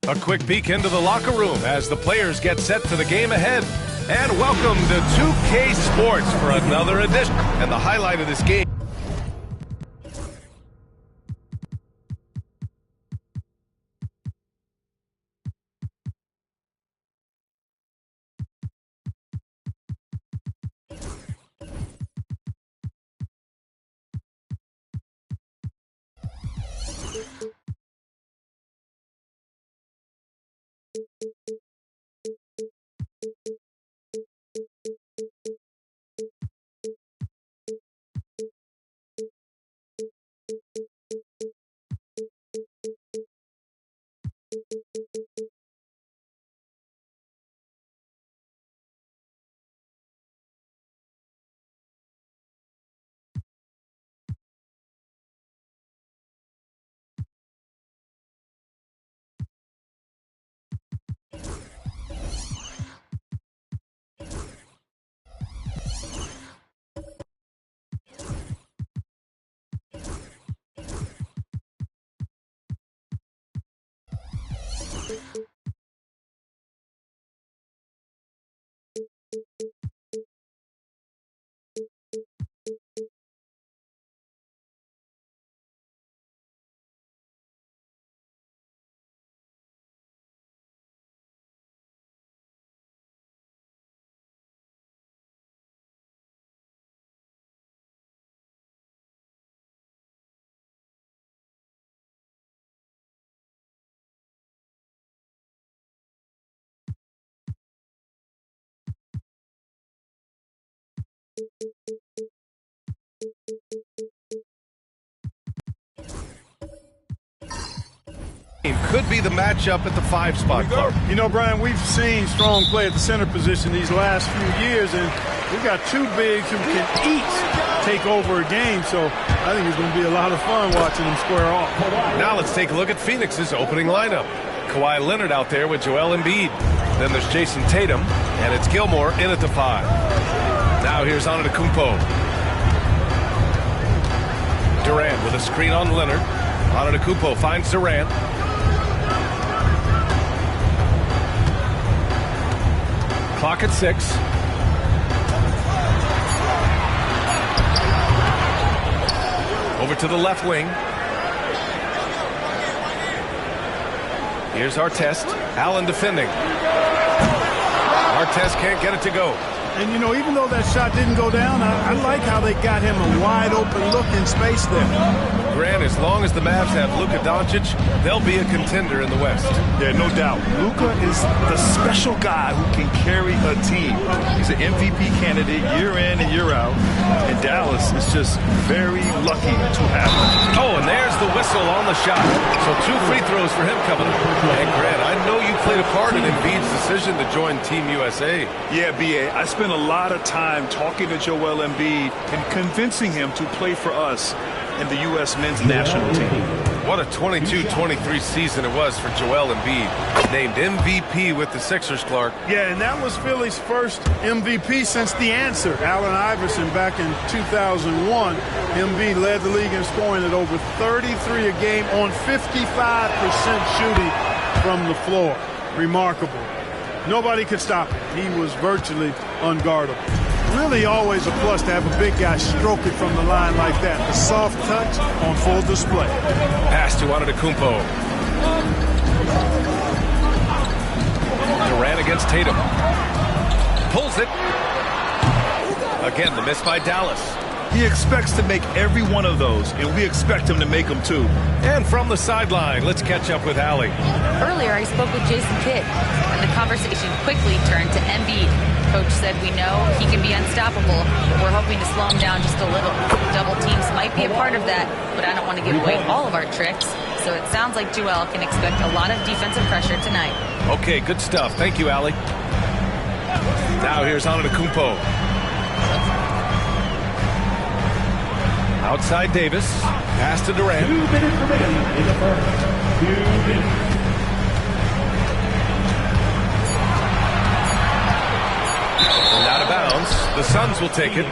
A quick peek into the locker room as the players get set for the game ahead. And welcome to 2K Sports for another edition. And the highlight of this game. Could be the matchup at the 5 spot, Clark. You know, Brian, we've seen strong play at the center position these last few years, and we've got two bigs who can each take over a game, so I think it's going to be a lot of fun watching them square off. Now let's take a look at Phoenix's opening lineup. Kawhi Leonard out there with Joel Embiid. Then there's Jason Tatum, and it's Gilmore in at the 5. Now here's Antetokounmpo. Durant with a screen on Leonard. Antetokounmpo finds Durant. Clock at 6. Over to the left wing. Here's Artest. Allen defending. Artest can't get it to go. And, you know, even though that shot didn't go down, I like how they got him a wide-open look in space there. Grant, as long as the Mavs have Luka Doncic, they'll be a contender in the West. Yeah, no doubt. Luka is the special guy who can carry a team. He's an MVP candidate year in and year out. And Dallas is just very lucky to have him. Oh, and there's the whistle on the shot. So 2 free throws for him coming up. And Grant, I know you played a part in Embiid's decision to join Team USA. Yeah, B.A., I spent a lot of time talking to Joel Embiid and convincing him to play for us in the U.S. men's national team. What a 22-23 season it was for Joel Embiid. Named MVP with the Sixers, Clark. Yeah, and that was Philly's first MVP since the answer. Allen Iverson back in 2001. Embiid led the league in scoring at over 33 a game on 55% shooting from the floor. Remarkable. Nobody could stop him. He was virtually unguardable. Really always a plus to have a big guy stroke it from the line like that. The soft touch on full display. Pass to Antetokounmpo. Durant against Tatum. Pulls it. Again, the miss by Dallas. He expects to make every one of those, and we expect him to make them too. And from the sideline, let's catch up with Allie. Earlier, I spoke with Jason Kidd, and the conversation quickly turned to Embiid. Coach said we know he can be unstoppable, but we're hoping to slow him down just a little. Double teams might be a part of that, but I don't want to give away all of our tricks. So it sounds like Joel can expect a lot of defensive pressure tonight. Okay, good stuff. Thank you, Allie. Now here's Antetokounmpo. Outside Davis. Pass to Durant. 2 minutes remaining in the first. 2 minutes. And out of bounds. The Suns will take it.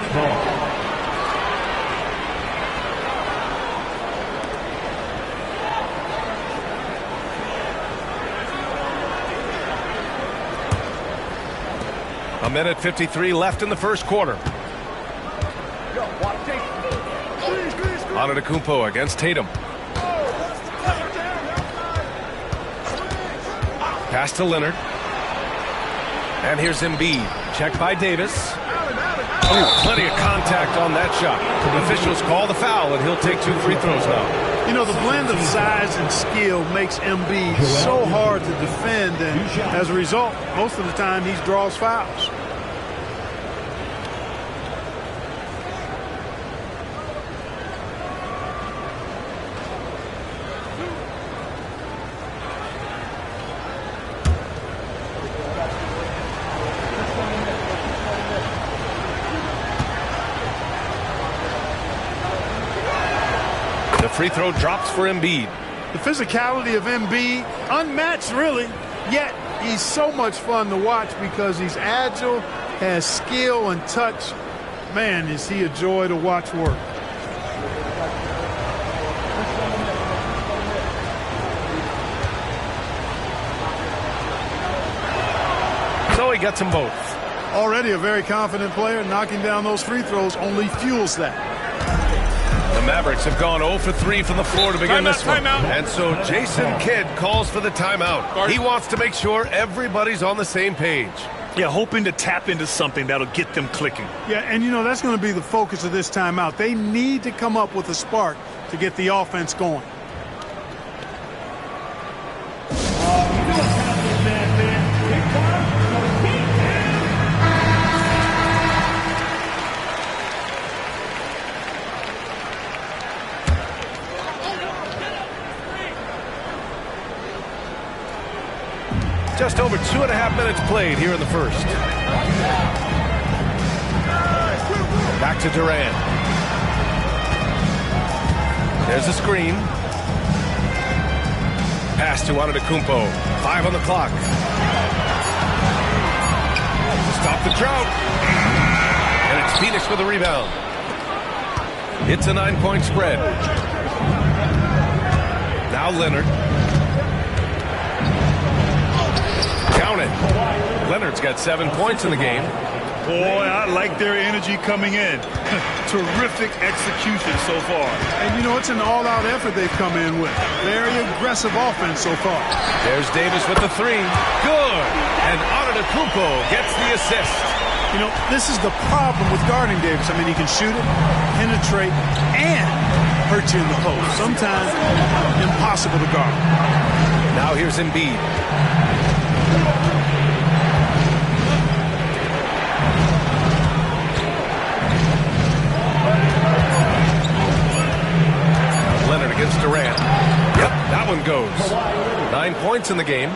A minute 53 left in the first quarter. Antetokounmpo against Tatum. Pass to Leonard. And here's Embiid. Checked by Davis. Oh, plenty of contact on that shot. The officials call the foul, and he'll take 2 free throws now. You know, the blend of size and skill makes Embiid so hard to defend, and as a result, most of the time he draws fouls. Free throw drops for Embiid. The physicality of Embiid, unmatched really, yet he's so much fun to watch because he's agile, has skill and touch. Man, is he a joy to watch work. So he gets them both. Already a very confident player. Knocking down those free throws only fuels that. The Mavericks have gone 0 for 3 from the floor to begin this one. And so Jason Kidd calls for the timeout. He wants to make sure everybody's on the same page. Yeah, hoping to tap into something that'll get them clicking. Yeah, and you know, that's going to be the focus of this timeout. They need to come up with a spark to get the offense going. Just over 2.5 minutes played here in the first. Back to Durant. There's a screen. Pass to Antetokounmpo. 5 on the clock. To stop the drought. And it's Phoenix with a rebound. It's a 9-point spread. Now Leonard. Count it. Leonard's got 7 points in the game. Boy, I like their energy coming in. Terrific execution so far. And, you know, it's an all-out effort they've come in with. Very aggressive offense so far. There's Davis with the 3. Good. And Antetokounmpo gets the assist. You know, this is the problem with guarding Davis. I mean, he can shoot it, penetrate, and hurt you in the post. Sometimes impossible to guard. Now here's Embiid. Leonard against Durant. Yep, that one goes. 9 points in the game.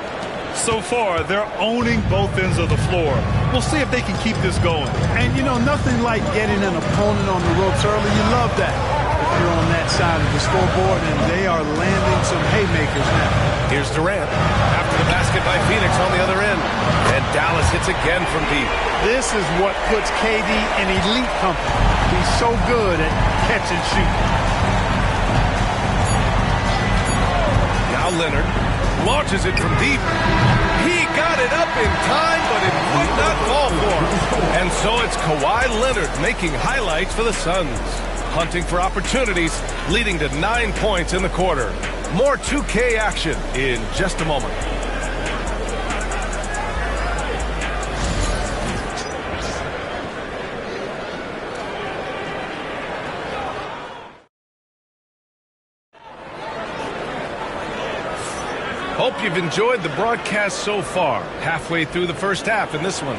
So far, they're owning both ends of the floor. We'll see if they can keep this going. And, you know, nothing like getting an opponent on the ropes early. You love that if you're on that side of the scoreboard, and they are landing some haymakers now. Here's Durant after the basket by Phoenix on the other end. And Dallas hits again from deep. This is what puts KD in elite company. He's so good at catch and shoot. Now Leonard launches it from deep. He got it up in time, but it would not fall for him. And so it's Kawhi Leonard making highlights for the Suns. Hunting for opportunities, leading to 9 points in the quarter. More 2K action in just a moment. Hope you've enjoyed the broadcast so far. Halfway through the first half in this one.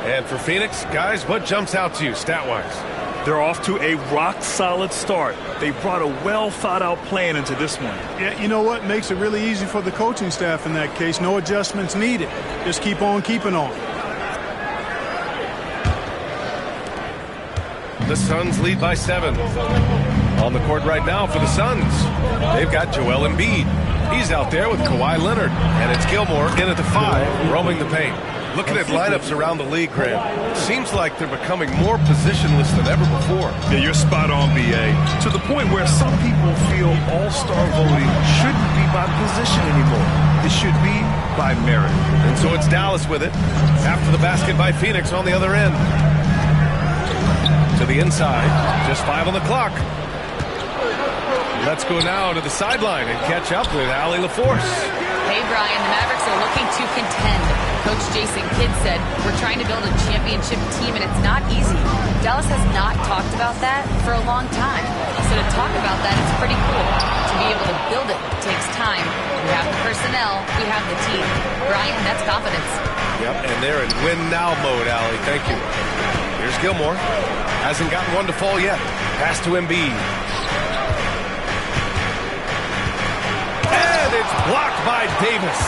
And for Phoenix, guys, what jumps out to you stat-wise? They're off to a rock-solid start. They brought a well-thought-out plan into this one. Yeah, you know what? Makes it really easy for the coaching staff in that case. No adjustments needed. Just keep on keeping on. The Suns lead by 7. On the court right now for the Suns, they've got Joel Embiid. He's out there with Kawhi Leonard. And it's Gilmore in at the 5, roaming the paint. Looking at lineups around the league, Graham, seems like they're becoming more positionless than ever before. Yeah, you're spot on, B.A. To the point where some people feel all-star voting shouldn't be by position anymore. It should be by merit. And so it's Dallas with it. After the basket by Phoenix on the other end. To the inside. Just 5 on the clock. Let's go now to the sideline and catch up with Allie LaForce. Hey, Brian, the Mavericks are looking to contend. Coach Jason Kidd said, we're trying to build a championship team, and it's not easy. Dallas has not talked about that for a long time. So to talk about that, it's pretty cool. To be able to build it takes time. We have the personnel. We have the team. Brian, that's confidence. Yep, and they're in win-now mode, Allie. Thank you. Here's Gilmore. Hasn't gotten one to fall yet. Pass to Embiid. And it's blocked by Davis.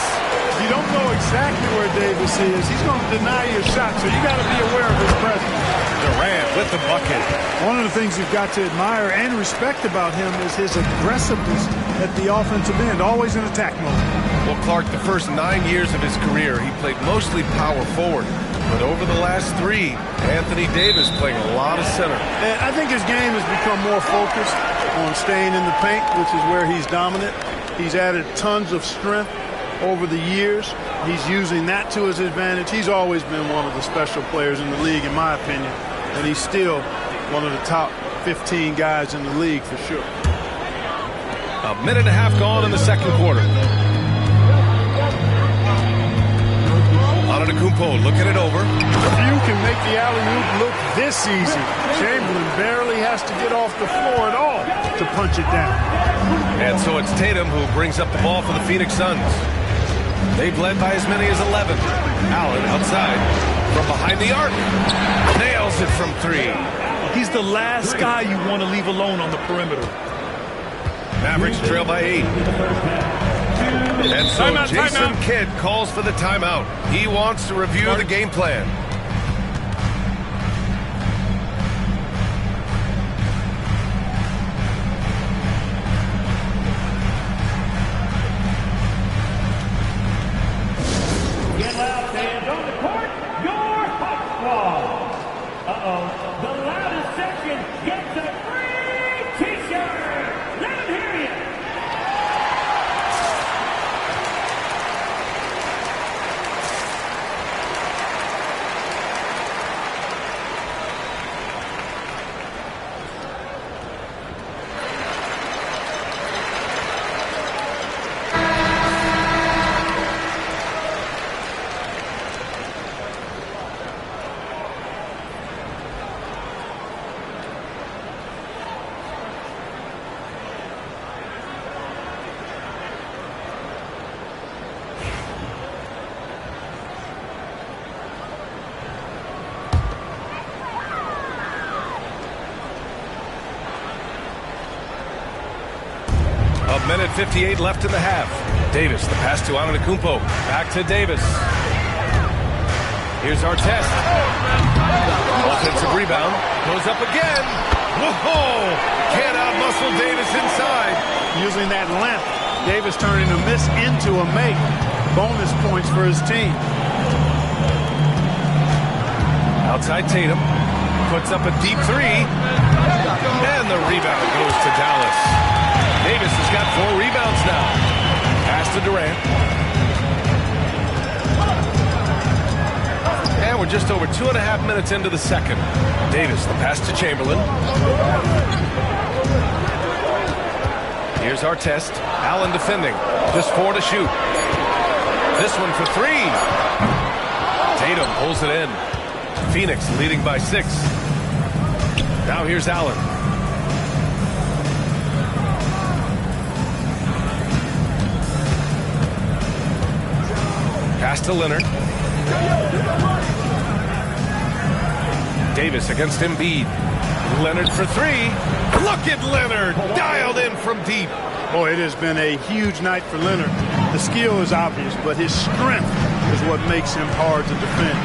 You don't know exactly where Davis is. He's going to deny you a shot, so you got to be aware of his presence. Durant with the bucket. One of the things you've got to admire and respect about him is his aggressiveness at the offensive end, always in attack mode. Well, Clark, the first 9 years of his career, he played mostly power forward. But over the last 3, Anthony Davis playing a lot of center. And I think his game has become more focused on staying in the paint, which is where he's dominant. He's added tons of strength over the years. He's using that to his advantage. He's always been one of the special players in the league, in my opinion. And he's still one of the top 15 guys in the league for sure. A minute and a half gone in the second quarter. Antetokounmpo looking it over. Few can make the alley-oop look this easy. Chamberlain barely has to get off the floor at all to punch it down. And so it's Tatum who brings up the ball for the Phoenix Suns. They've led by as many as 11. Allen outside from behind the arc. Nails it from 3. He's the last guy you want to leave alone on the perimeter. Mavericks trail by 8. And so Timeout, Jason timeout. Kidd calls for the timeout. He wants to review the game plan. Get loud, fans on the court. Your Hawk Squad. Uh-oh. The loudest section gets a free T-shirt. Let them hear you. A minute 58 left in the half. Davis, the pass to Antetokounmpo. Back to Davis. Here's Artest. Offensive rebound. Goes up again. Whoa! Can't out-muscle Davis inside. Using that length, Davis turning a miss into a make. Bonus points for his team. Outside Tatum. Puts up a deep 3. And the rebound goes to Dallas. Davis has got 4 rebounds now. Pass to Durant. And we're just over 2.5 minutes into the second. Davis, the pass to Chamberlain. Here's Artest. Allen defending. Just 4 to shoot. This one for 3. Tatum pulls it in. Phoenix leading by 6. Now here's Allen. Pass to Leonard. Davis against Embiid. Leonard for 3. Look at Leonard, dialed in from deep. Boy, it has been a huge night for Leonard. The skill is obvious, but his strength is what makes him hard to defend.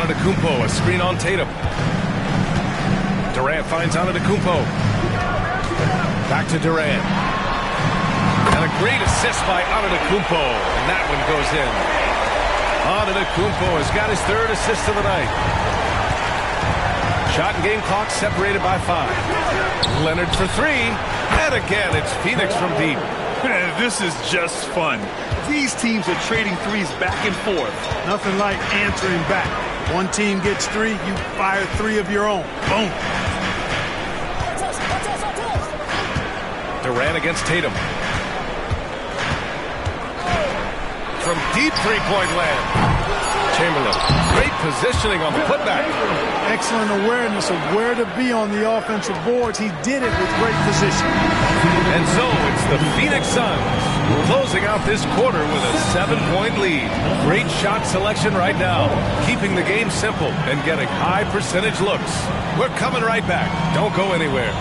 Antetokounmpo, a screen on Tatum. Durant finds Antetokounmpo. Back to Durant. And a great assist by Antetokounmpo, and that one goes in. Antetokounmpo has got his 3rd assist of the night. Shot and game clock separated by 5. Leonard for 3, and again it's Phoenix from deep. This is just fun. These teams are trading threes back and forth. Nothing like answering back. One team gets 3, you fire 3 of your own. Boom. Durant against Tatum. From deep three-point land. Chamberlain, great positioning on the putback. Excellent awareness of where to be on the offensive boards. He did it with great position. And so it's the Phoenix Suns closing out this quarter with a 7-point lead. Great shot selection right now, keeping the game simple and getting high percentage looks. We're coming right back. Don't go anywhere.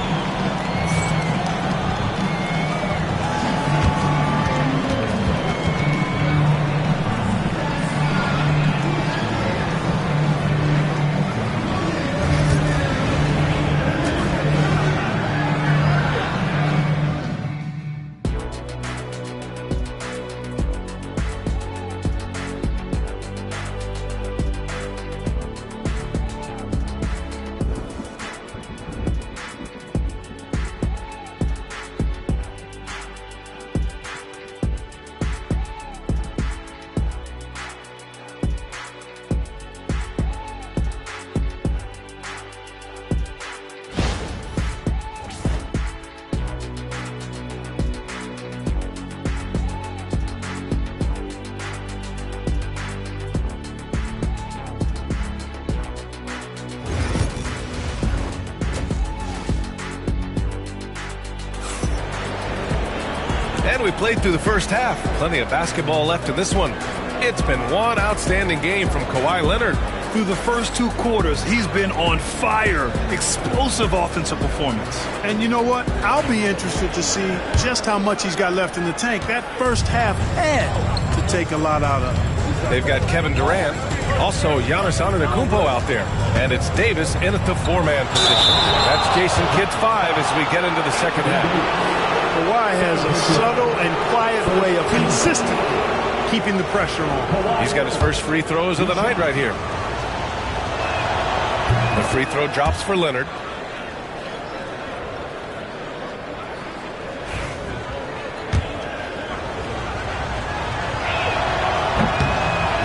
And we played through the first half. Plenty of basketball left in this one. It's been one outstanding game from Kawhi Leonard. Through the first 2 quarters, he's been on fire. Explosive offensive performance. And you know what? I'll be interested to see just how much he's got left in the tank. That first half had to take a lot out of it. They've got Kevin Durant, also Giannis Antetokounmpo out there. And it's Davis in at the 4-man position. That's Jason Kidd's 5 as we get into the second half. Kawhi has a subtle and quiet way of consistently keeping the pressure on. He's got his first free throws of the night right here. The free throw drops for Leonard.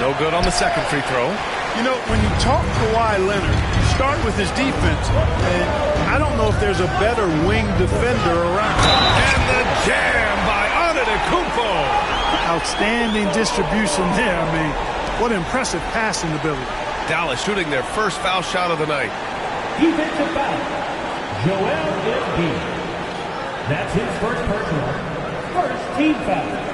No good on the second free throw. You know, when you talk Kawhi Leonard, start with his defense. And I don't know if there's a better wing defender around. And the jam by Antetokounmpo. Outstanding distribution there. I mean, what impressive passing ability. Dallas shooting their first foul shot of the night. Defensive foul, Joel Embiid. That's his first personal. First team foul.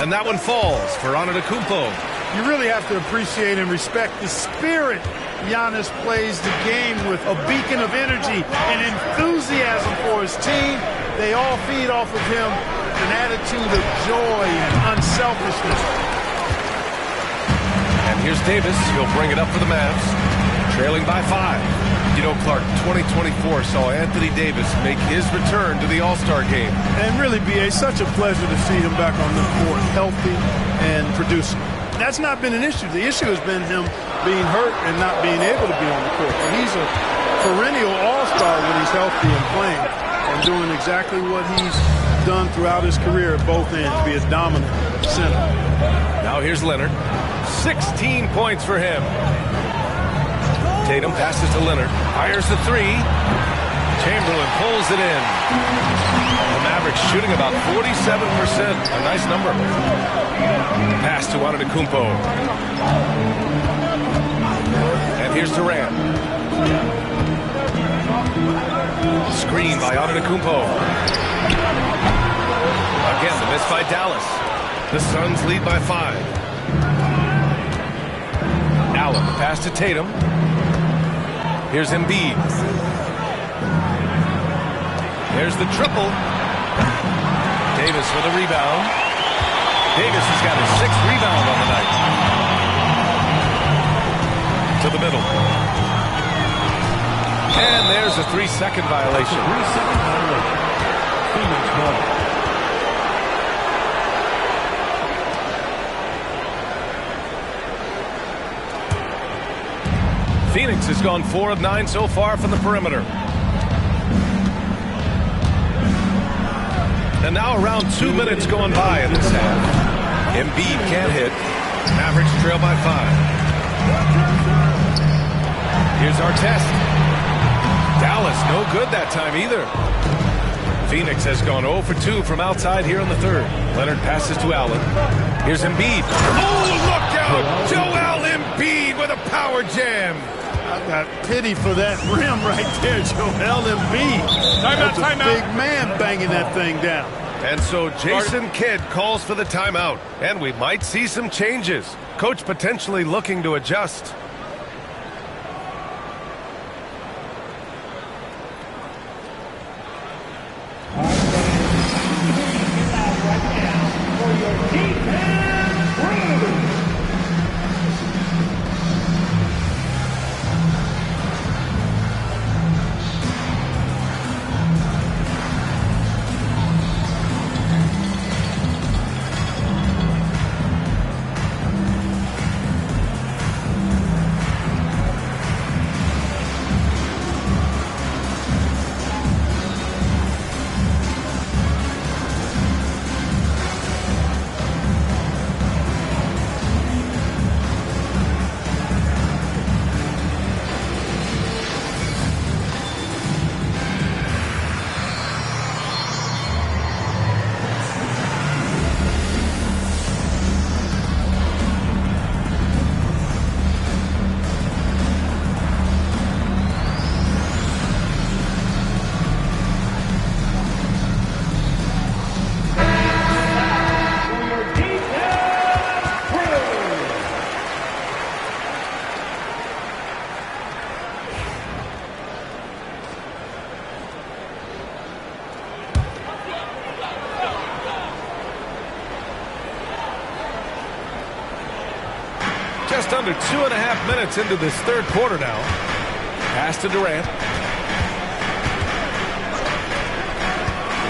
And that one falls for Antetokounmpo. You really have to appreciate and respect the spirit Giannis plays the game with. A beacon of energy and enthusiasm for his team. They all feed off of him. An attitude of joy and unselfishness. And here's Davis. He'll bring it up for the Mavs. Trailing by 5. You know, Clark, 2024 saw Anthony Davis make his return to the All-Star game. And really, B.A., such a pleasure to see him back on the court, healthy and producing. That's not been an issue. The issue has been him being hurt and not being able to be on the court. But he's a perennial All-Star when he's healthy and playing and doing exactly what he's done throughout his career at both ends, be a dominant center. Now here's Leonard. 16 points for him. Tatum passes to Leonard. Fires the 3. Chamberlain pulls it in. The Mavericks shooting about 47%. A nice number. Pass to Antetokounmpo. And here's Durant. Screen by Antetokounmpo. Again, the miss by Dallas. The Suns lead by 5. Allen, pass to Tatum. Here's Embiid. There's the triple. Davis with a rebound. Davis has got his 6th rebound on the night. the middle. And there's a 3-second violation. Phoenix ball. Phoenix has gone 4 of 9 so far from the perimeter. And now around 2 minutes going by in this half. Embiid can't hit. Mavericks trail by 5. Here's Artest. Dallas no good that time either. Phoenix has gone 0 for 2 from outside here in the third. Leonard passes to Allen. Here's Embiid. Oh, look out! Joel Embiid with a power jam. I got pity for that rim right there, Joel Embiid. That's a big man banging that thing down. And so Jason Kidd calls for the timeout. And we might see some changes. Coach potentially looking to adjust. Just under 2.5 minutes into this third quarter now. Pass to Durant.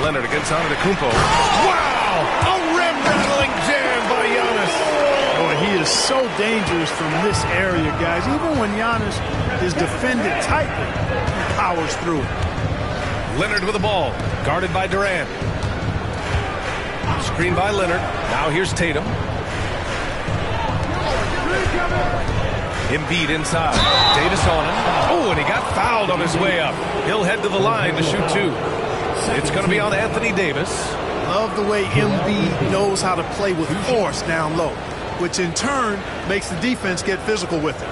Leonard against Antetokounmpo. Wow! A rim-rattling jam by Giannis. Boy, he is so dangerous from this area, guys. Even when Giannis is defended tightly, he powers through it. Leonard with the ball. Guarded by Durant. Screen by Leonard. Now here's Tatum. Embiid inside. Davis on him. Oh, and he got fouled on his way up. He'll head to the line to shoot 2. It's going to be on Anthony Davis. Love the way Embiid knows how to play with force down low, which in turn makes the defense get physical with him.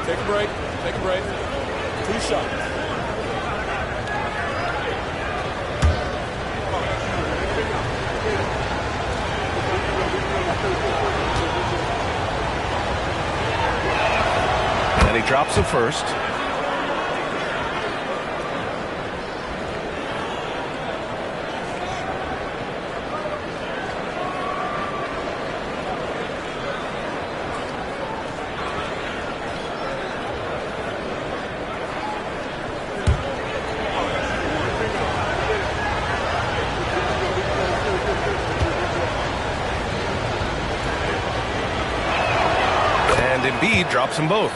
Take a break. Take a break. 2 shots. And he drops the first. And Embiid drops them both.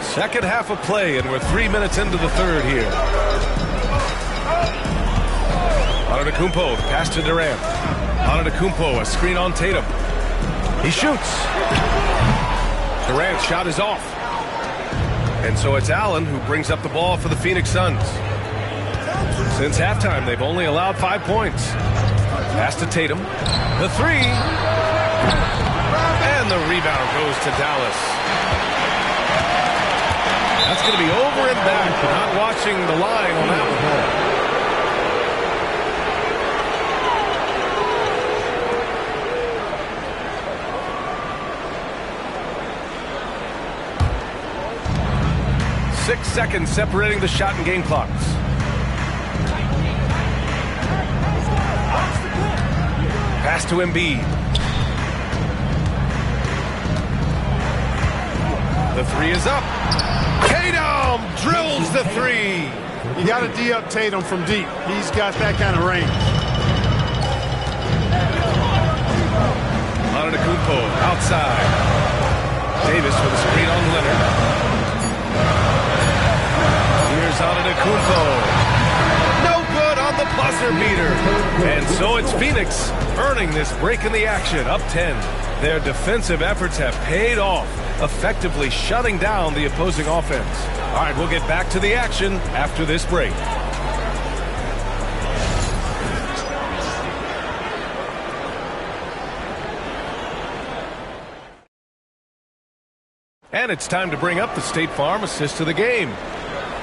Second half of play, and we're 3 minutes into the third here. Antetokounmpo, pass to Durant. Antetokounmpo, a screen on Tatum. He shoots. Durant's shot is off. And so it's Allen who brings up the ball for the Phoenix Suns. Since halftime, they've only allowed 5 points. Pass to Tatum. The 3. And the rebound goes to Dallas. That's going to be over and back. Not watching the line on that one. 6 seconds separating the shot and game clocks. Pass to Embiid. The three is up. Tatum drills the three. You got to D-up Tatum from deep. He's got that kind of range. Antetokounmpo outside. Davis with a screen on Leonard. Here's Antetokounmpo. No good on the buzzer beater. And so it's Phoenix earning this break in the action, up 10. Their defensive efforts have paid off, effectively shutting down the opposing offense. All right, we'll get back to the action after this break. And it's time to bring up the State Farm assist to the game.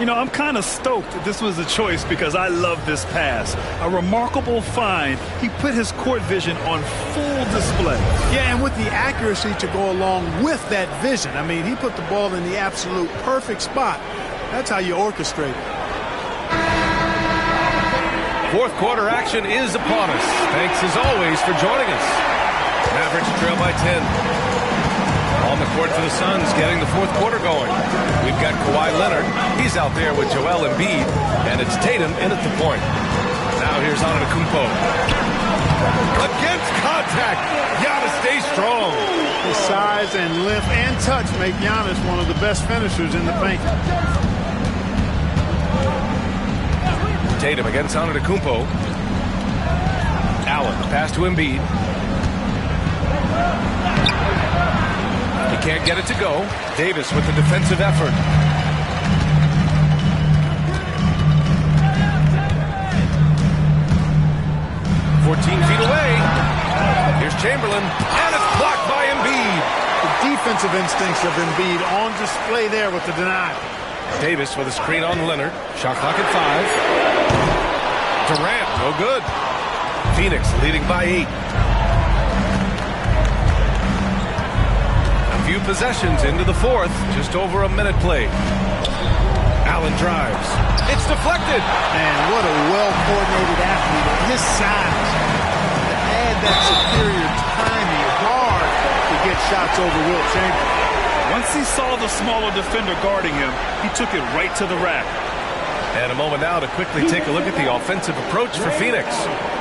You know, I'm kind of stoked that this was a choice because I love this pass. A remarkable find. He put his court vision on full display. Yeah, and with the accuracy to go along with that vision. I mean, he put the ball in the absolute perfect spot. That's how you orchestrate it. Fourth quarter action is upon us. Thanks as always for joining us. Mavericks trail by 10. On the court for the Suns, getting the fourth quarter going. We've got Kawhi Leonard. He's out there with Joel Embiid, and it's Tatum in at the point. Now here's Antetokounmpo. Against contact. Giannis stays strong. His size and length and touch make Giannis one of the best finishers in the paint. Tatum against Antetokounmpo. Allen, pass to Embiid. He can't get it to go. Davis with the defensive effort. Feet away. Here's Chamberlain, and it's blocked by Embiid. The defensive instincts of Embiid on display there with the denial. Davis with a screen on Leonard. Shot clock at 5. Durant, no good. Phoenix leading by 8. A few possessions into the fourth. Just over a minute played. Allen drives. It's deflected. Man, what a well-coordinated athlete at his size. To add that superior timing, hard to get shots over Wilt Chamberlain. Once he saw the smaller defender guarding him, he took it right to the rack. And a moment now to quickly take a look at the offensive approach for Phoenix.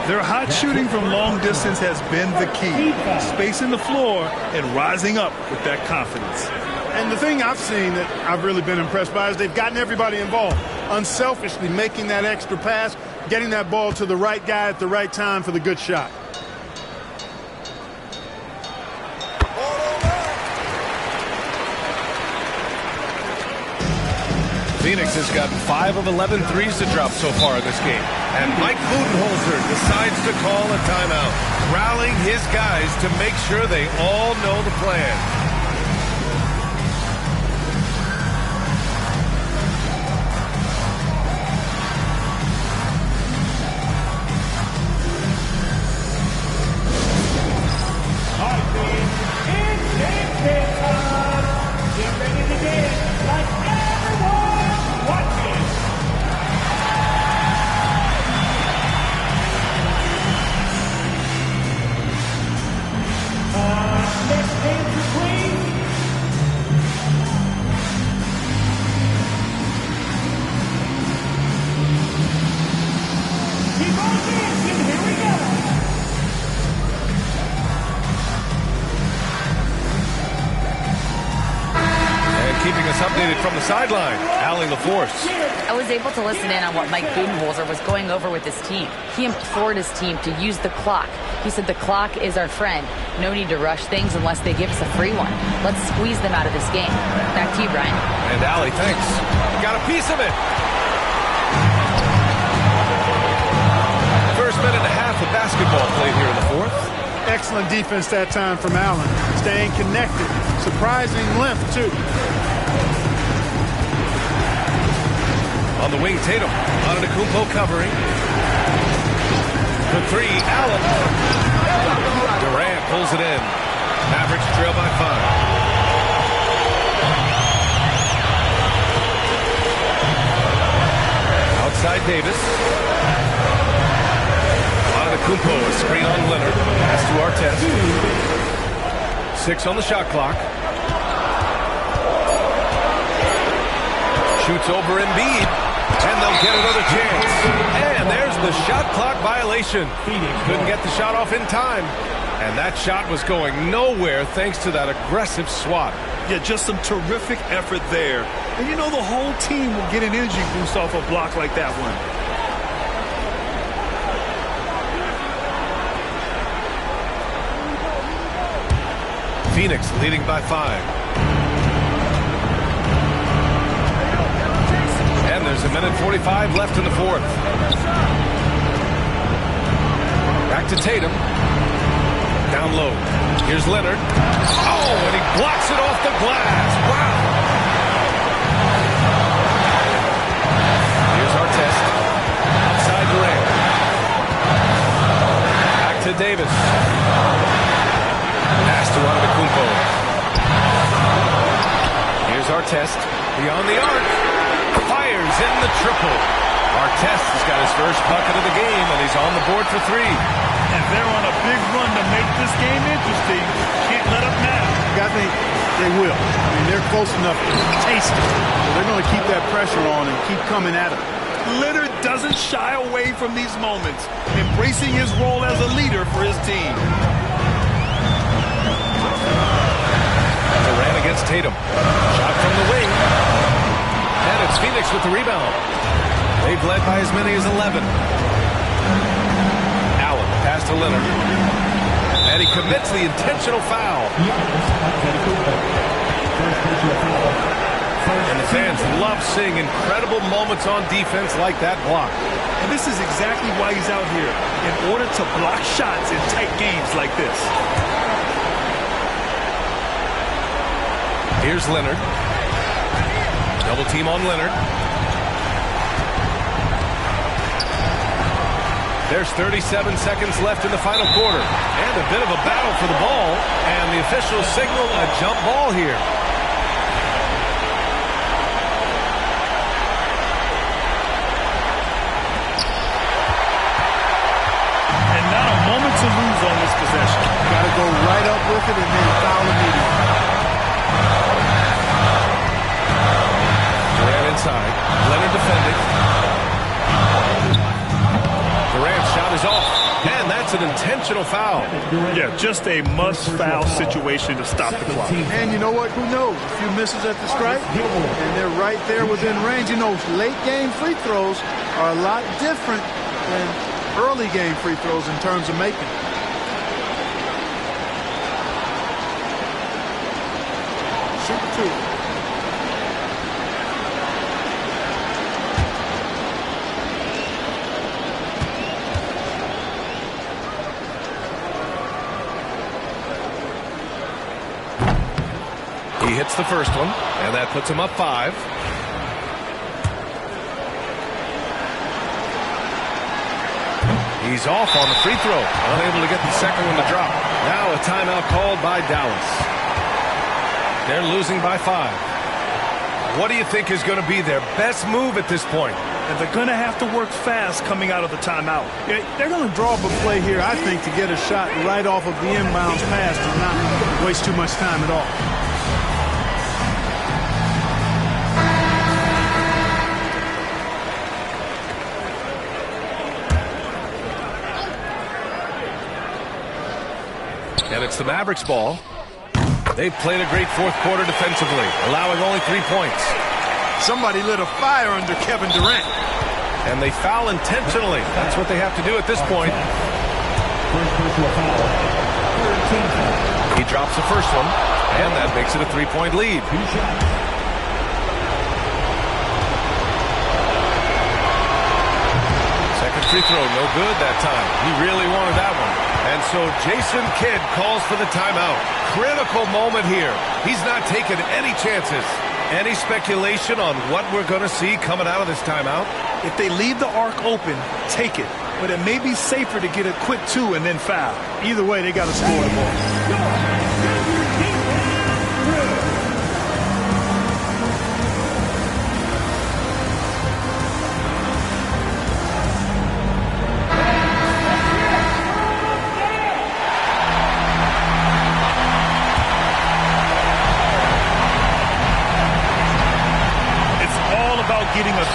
Their hot shooting from long distance has been the key. Spacing the floor and rising up with that confidence. And the thing I've seen that I've really been impressed by is they've gotten everybody involved. Unselfishly making that extra pass, getting that ball to the right guy at the right time for the good shot. Phoenix has gotten 5 of 11 threes to drop so far in this game. And Mike Budenholzer decides to call a timeout, rallying his guys to make sure they all know the plan. From the sideline, Allie LaForce. I was able to listen in on what Mike Budenholzer was going over with his team. He implored his team to use the clock. He said the clock is our friend. No need to rush things unless they give us a free one. Let's squeeze them out of this game. Back to you, Brian. And Allie, thanks. Got a piece of it. First minute and a half of basketball played here in the fourth. Excellent defense that time from Allen. Staying connected. Surprising length, too. On the wing, Tatum. Antetokounmpo covering. The three, Allen. Durant pulls it in. Mavericks trail by 5. Outside Davis. Antetokounmpo, a screen on Leonard. Pass to Artest. 6 on the shot clock. Shoots over Embiid, and they'll get another chance. And there's the shot clock violation. Couldn't get the shot off in time. And that shot was going nowhere thanks to that aggressive swat. Yeah, just some terrific effort there. And you know the whole team will get an energy boost off a block like that one. Phoenix leading by 5. And there's 1:45 left in the fourth. Back to Tatum. Down low. Here's Leonard. Oh, and he blocks it off the glass. Wow. Here's Artest. Outside Durant. Back to Davis. Pass to Antetokounmpo. Here's Artest. Beyond the arc. Fires in the triple. Artest has got his first bucket of the game, and he's on the board for 3. And they're on a big run to make this game interesting. Can't let up now. I think they will. I mean, they're close enough to taste it. So they're going to keep that pressure on and keep coming at it. Leonard doesn't shy away from these moments, embracing his role as a leader for his team. Durant against Tatum. Shot from the wing. And it's Phoenix with the rebound. They've led by as many as 11. Allen pass to Leonard. And he commits the intentional foul. And the fans love seeing incredible moments on defense like that block. And this is exactly why he's out here, in order to block shots in tight games like this. Here's Leonard. Double team on Leonard. There's 37 seconds left in the final quarter. And a bit of a battle for the ball. And the officials signal a jump ball here. And not a moment to lose on this possession. Got to go right up with it and then foul immediately. Durant inside. Leonard defending. Durant's shot is off. And that's an intentional foul. Yeah, just a must-foul situation to stop the clock. And you know what? Who knows? A few misses at the stripe, and they're right there within range. You know, late-game free throws are a lot different than early-game free throws in terms of making. Shoot 2. He hits the first one, and that puts him up 5. He's off on the free throw, unable to get the second one to drop. Now a timeout called by Dallas. They're losing by 5. What do you think is going to be their best move at this point? And they're going to have to work fast coming out of the timeout. Yeah, they're going to draw up a play here, I think, to get a shot right off of the inbounds pass and not waste too much time at all. And it's the Mavericks' ball. They've played a great fourth quarter defensively, allowing only 3 points. Somebody lit a fire under Kevin Durant. And they foul intentionally. That's what they have to do at this point. He drops the first one, and that makes it a 3-point lead. Second free throw, no good that time. He really wanted that one. And so Jason Kidd calls for the timeout. Critical moment here. He's not taking any chances. Any speculation on what we're going to see coming out of this timeout? If they leave the arc open, take it. But it may be safer to get a quick 2 and then foul. Either way, they got to score the ball.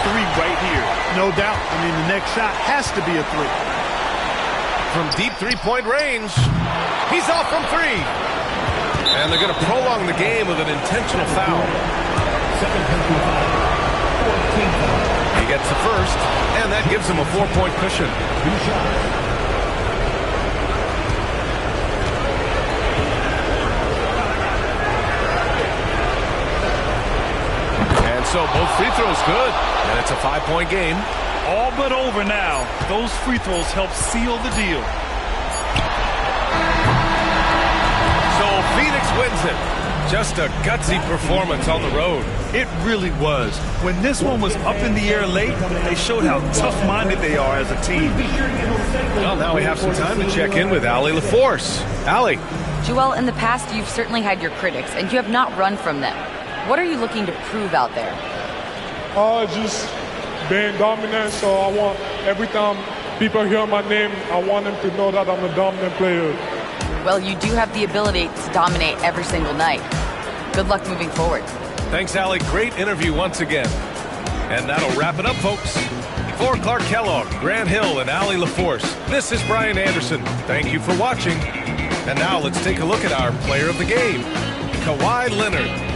three right here. No doubt. I mean, the next shot has to be a three. From deep three-point range, he's off from three. And they're going to prolong the game with an intentional foul. He gets the first, and that gives him a 4-point cushion. And so both free throws good, and it's a 5-point game. All but over now. Those free throws help seal the deal. So Phoenix wins it. Just a gutsy performance on the road. It really was. When this one was up in the air late, they showed how tough-minded they are as a team. Well, now we have some time to check in with Allie LaForce. Allie. Joel, in the past, you've certainly had your critics, and you have not run from them. What are you looking to prove out there? Just being dominant, so I want every time people hear my name, I want them to know that I'm a dominant player. Well, you do have the ability to dominate every single night. Good luck moving forward. Thanks, Allie. Great interview once again. And that'll wrap it up, folks. For Clark Kellogg, Grant Hill, and Allie LaForce, this is Brian Anderson. Thank you for watching. And now let's take a look at our player of the game, Kawhi Leonard.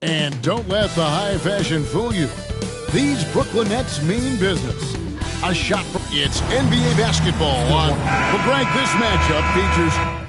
And don't let the high fashion fool you. These Brooklyn Nets mean business. A shot for it's NBA basketball on. Well, Greg, this matchup features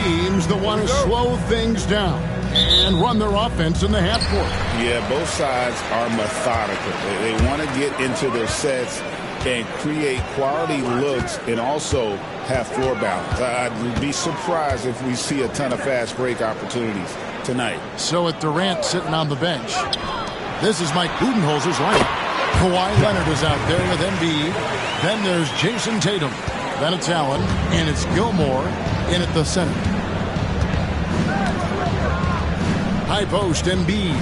teams that want to slow things down and run their offense in the half court. Yeah, both sides are methodical. They want to get into their sets and create quality looks and also have floor balance. I'd be surprised if we see a ton of fast break opportunities tonight. So with Durant sitting on the bench, this is Mike Budenholzer's lineup. Kawhi Leonard is out there with Embiid. Then there's Jason Tatum. Then it's Allen, and it's Gilmore in at the center. High post, Embiid.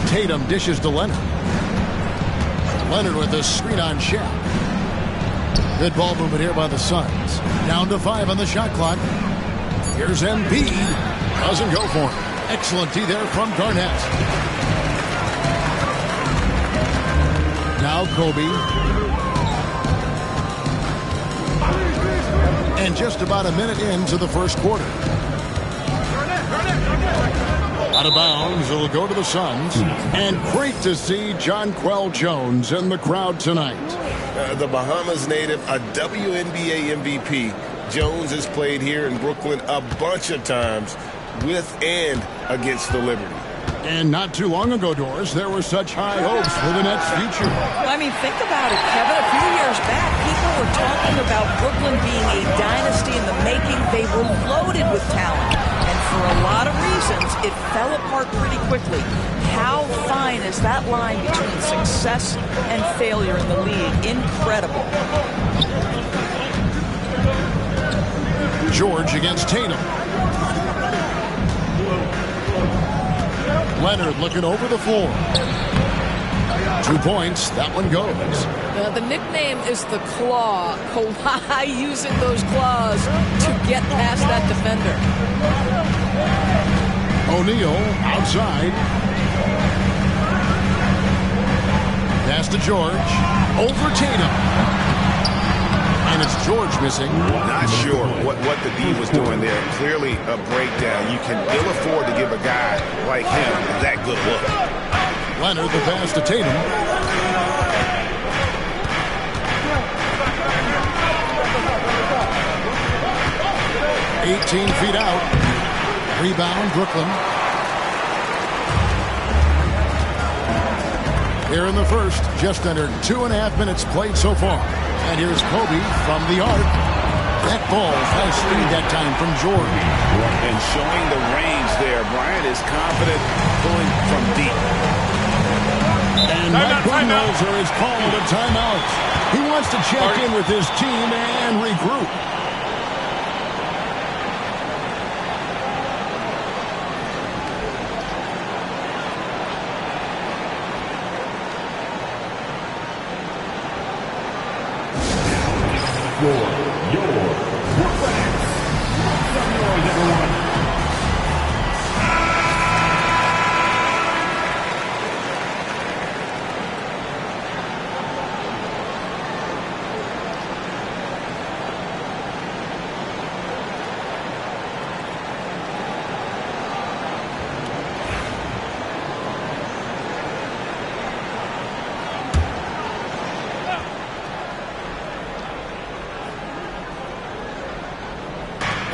Tatum dishes to Leonard. Leonard with a screen on Shaq. Good ball movement here by the Suns. Down to 5 on the shot clock. Here's Embiid. Doesn't go for it. Excellent D there from Garnett. Now Kobe. And just about a minute into the first quarter. Out of bounds, it'll go to the Suns. And great to see Jonquel Jones in the crowd tonight. The Bahamas native, a WNBA MVP. Jones has played here in Brooklyn a bunch of times with and against the Liberty. And not too long ago, Doris, there were such high hopes for the Nets' future. I mean, think about it, Kevin. A few years back, people were talking about Brooklyn being a dynasty in the making. They were loaded with talent. And for a lot of reasons, it fell apart pretty quickly. How fine is that line between success and failure in the league? Incredible. George against Tatum. Leonard looking over the floor. 2 points. That one goes. The nickname is the Claw. Kawhi using those claws to get past that defender. O'Neal outside. Pass to George. Over Tatum. And it's George missing. Not sure what the D was doing there. Clearly a breakdown. You can ill afford to give a guy like him that good look. Leonard the pass to Tatum. $18 feet out. Rebound, Brooklyn. Here in the first, just under 2.5 minutes played so far. And here's Kobe from the arc. That ball has speed that time from George. And showing the range there. Bryant is confident going from deep. And Mike Budenholzer is called a timeout. He wants to check in with his team and regroup.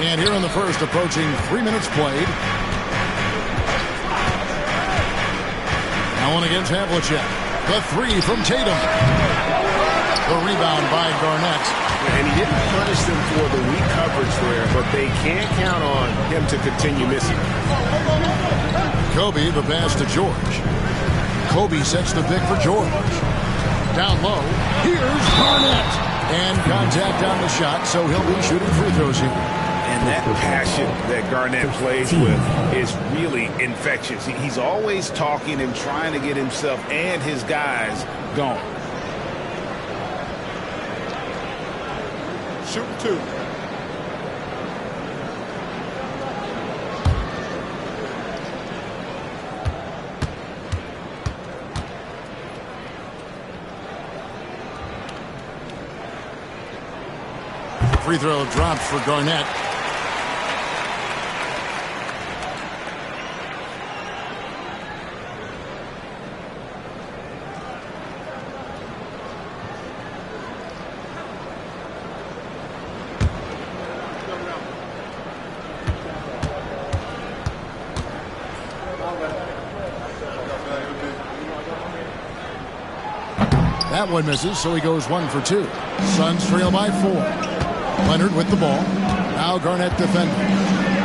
And here in the first, approaching 3 minutes played. Allen against Havlicek. The three from Tatum. The rebound by Garnett. And he didn't punish them for the weak coverage there, but they can't count on him to continue missing. Kobe, the pass to George. Kobe sets the pick for George. Down low. Here's Garnett. And contact on the shot, so he'll be shooting free throws here. And that passion that Garnett plays with is really infectious. He's always talking and trying to get himself and his guys going. Shooting two. Free throw drops for Garnett. That one misses, so he goes 1 for 2. Suns trail by 4. Leonard with the ball. Now Garnett defending.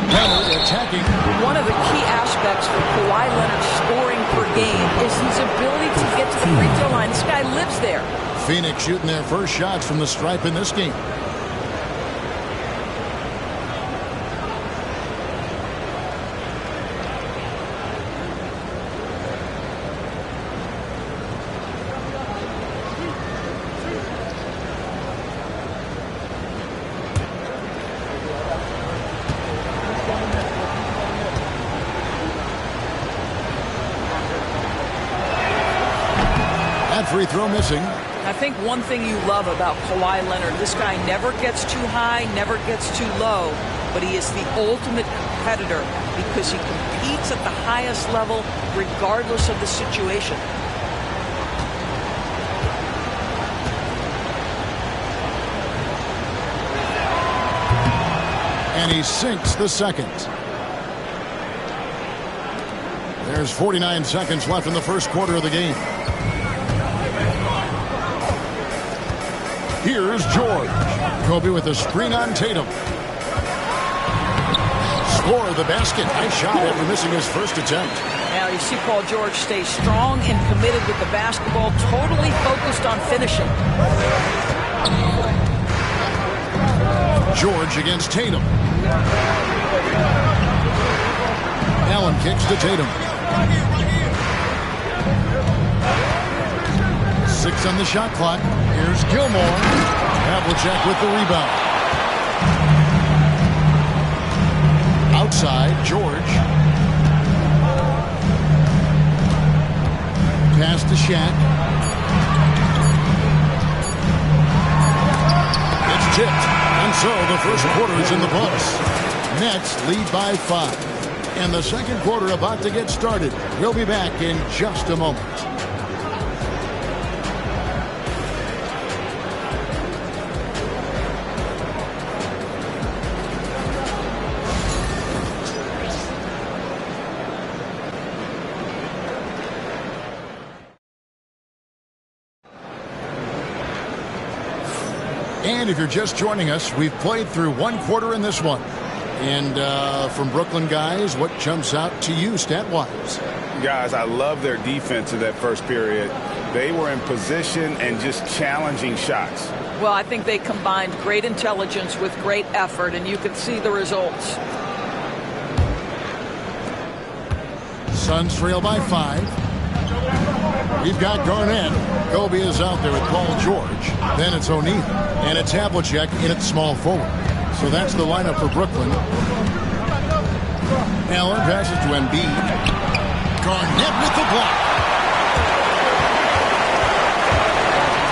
Leonard attacking. One of the key aspects for Kawhi Leonard's scoring per game is his ability to get to the free throw line. This guy lives there. Phoenix shooting their first shots from the stripe in this game. Free throw missing. I think one thing you love about Kawhi Leonard, this guy never gets too high, never gets too low, but he is the ultimate competitor because he competes at the highest level regardless of the situation. And he sinks the second. There's 49 seconds left in the first quarter of the game. Here's George. Kobe with a screen on Tatum. Score the basket. Nice shot after missing his first attempt. Now you see Paul George stay strong and committed with the basketball, totally focused on finishing. George against Tatum. Allen kicks to Tatum. 6 on the shot clock. Here's Gilmore. Havlicek with the rebound. Outside, George. Pass to Shaq. It's tipped. And so the first quarter is in the books. Nets lead by 5. And the second quarter about to get started. We'll be back in just a moment. And if you're just joining us, we've played through one quarter in this one. And from Brooklyn guys, what jumps out to you stat-wise? Guys, I love their defense in that first period. They were in position and just challenging shots. Well, I think they combined great intelligence with great effort, and you could see the results. Suns trail by 5. We've got Garnett. Kobe is out there with Paul George. Then it's O'Neal. And it's Havlicek in at small forward. So that's the lineup for Brooklyn. Allen passes to Embiid. Garnett with the block.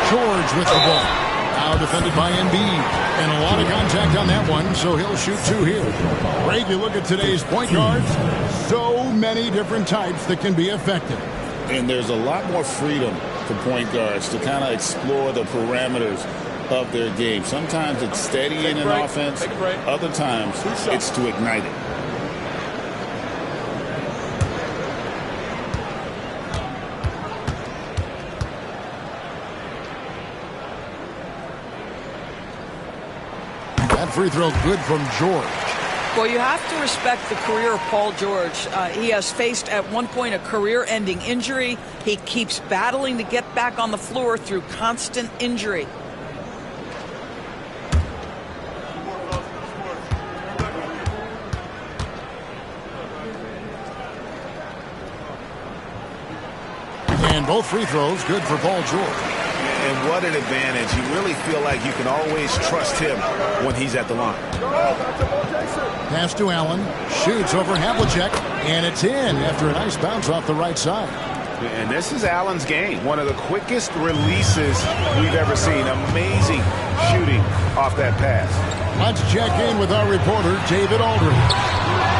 George with the ball. Now defended by Embiid. And a lot of contact on that one, so he'll shoot 2 here. Greg, you look at today's point guards. So many different types that can be effective. And there's a lot more freedom for point guards to kind of explore the parameters of their game. Sometimes it's steadying an offense. Other times it's to ignite it. That free throw good from George. Well, you have to respect the career of Paul George. He has faced at one point a career-ending injury. He keeps battling to get back on the floor through constant injury. And both free throws good for Paul George. And what an advantage. You really feel like you can always trust him when he's at the line. Pass to Allen. Shoots over Havlicek. And it's in after a nice bounce off the right side. And this is Allen's game. One of the quickest releases we've ever seen. Amazing shooting off that pass. Let's check in with our reporter, David Aldridge.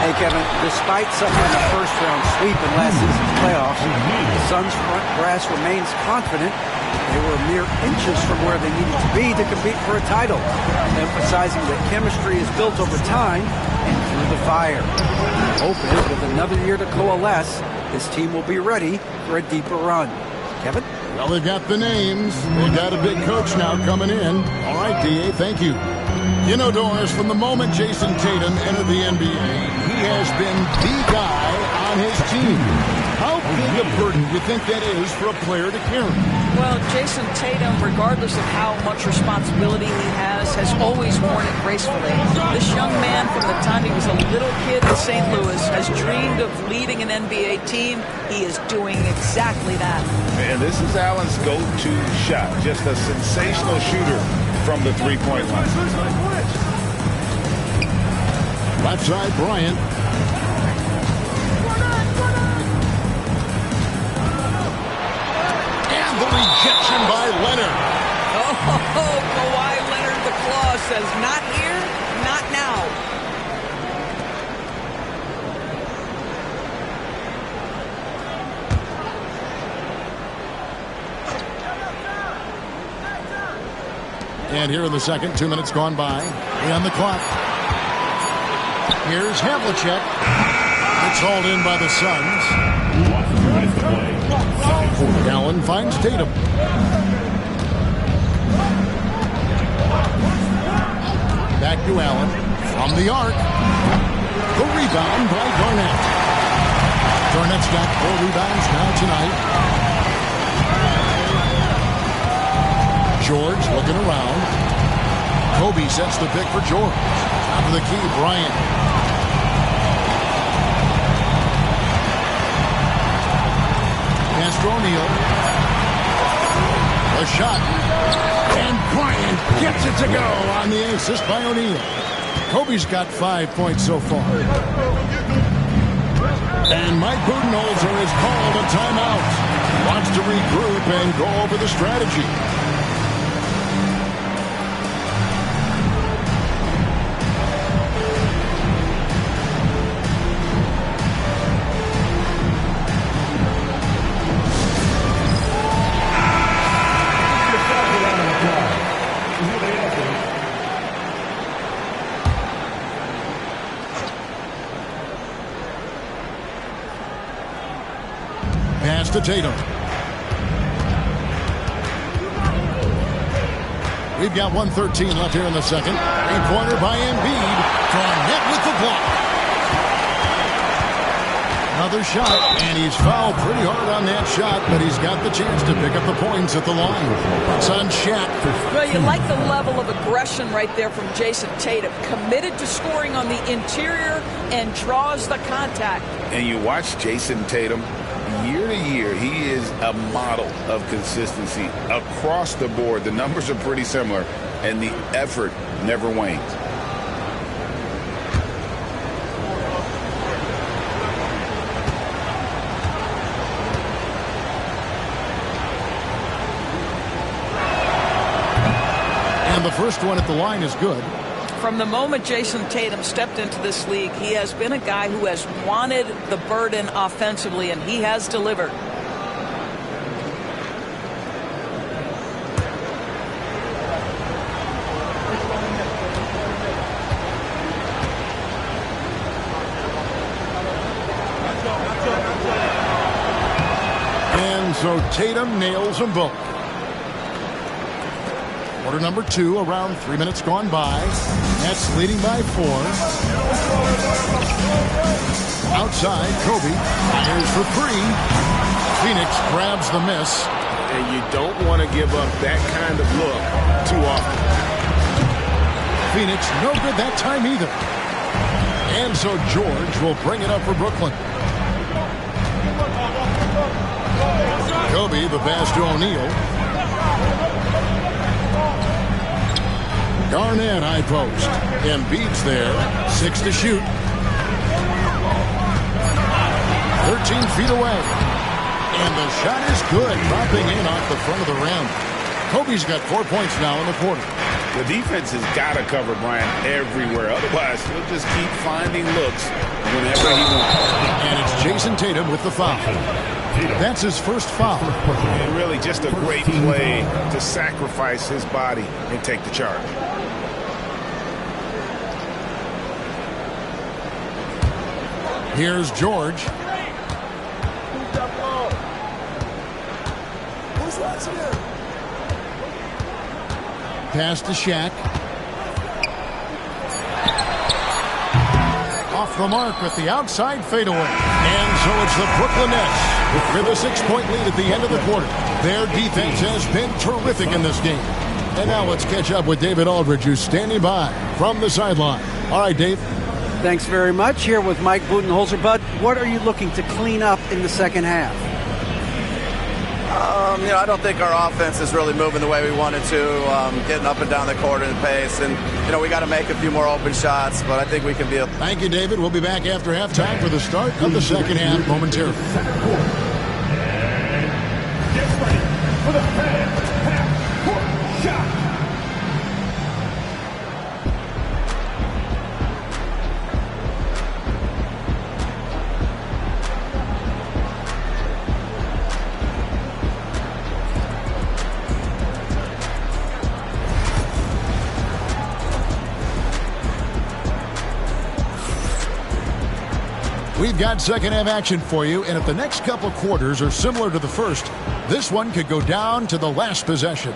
Hey, Kevin, despite suffering a first-round sweep in last season's playoffs, the Suns' front brass remains confident they were mere inches from where they needed to be to compete for a title, emphasizing that chemistry is built over time and through the fire. The hope is with another year to coalesce, this team will be ready for a deeper run. Kevin? Well, they've got the names. They've got a big coach now coming in. All right, D.A., thank you. You know, Doris, from the moment Jason Tatum entered the NBA, he has been the guy on his team. How big a burden do you think that is for a player to carry? Well, Jason Tatum, regardless of how much responsibility he has always worn it gracefully. This young man, from the time he was a little kid in St. Louis, has dreamed of leading an NBA team. He is doing exactly that. And this is Allen's go-to shot. Just a sensational shooter from the three-point line. Left side, Bryant. And the rejection by Leonard. Oh, Kawhi Leonard, the claw says, not here, not now. And here in the second, 2 minutes gone by. On the clock. Here's Havlicek. It's hauled in by the Suns. Allen finds Tatum. Back to Allen. From the arc. The rebound by Garnett. Garnett's got 4 rebounds now tonight. George looking around. Kobe sets the pick for George. Top of the key, Bryant. Pass for O'Neal. A shot. And Bryant gets it to go on the assist by O'Neal. Kobe's got 5 points so far. And Mike Budenholzer has called a timeout. Wants to regroup and go over the strategy. Pass to Tatum. We've got 1:13 left here in the second. Three-pointer by Embiid. Garnett with the block. Another shot, and he's fouled pretty hard on that shot, but he's got the chance to pick up the points at the line. It's on Shaq. Well, you like the level of aggression right there from Jason Tatum. Committed to scoring on the interior and draws the contact. And you watch Jason Tatum. Year to year, he is a model of consistency across the board. The numbers are pretty similar, and the effort never wanes. And the first one at the line is good. From the moment Jason Tatum stepped into this league, he has been a guy who has wanted the burden offensively, and he has delivered. And so Tatum nails them both. Quarter number 2, around 3 minutes gone by. Nets leading by 4. Outside, Kobe fires for 3. Phoenix grabs the miss. And you don't want to give up that kind of look too often. Phoenix no good that time either. And so George will bring it up for Brooklyn. Kobe, the pass to O'Neal. Garnett, high post. Embiid's there. 6 to shoot. 13 feet away. And the shot is good. Dropping in off the front of the rim. Kobe's got 4 points now in the quarter. The defense has got to cover Bryant everywhere. Otherwise, he'll just keep finding looks whenever he wants. And it's Jason Tatum with the foul. That's his first foul. And really just a great play to sacrifice his body and take the charge. Here's George. Pass to Shaq. Off the mark with the outside fadeaway. And so it's the Brooklyn Nets with a 6-point lead at the end of the quarter. Their defense has been terrific in this game. And now let's catch up with David Aldridge, who's standing by from the sideline. All right, Dave. Thanks very much. Here with Mike Budenholzer. Bud, what are you looking to clean up in the second half? I don't think our offense is really moving the way we wanted to, getting up and down the court in pace. And, we got to make a few more open shots, but I think we can be able. Thank you, David. We'll be back after halftime for the start of the second half momentarily. Get ready for the half-court shot. We've got second half action for you, and if the next couple quarters are similar to the first, this one could go down to the last possession.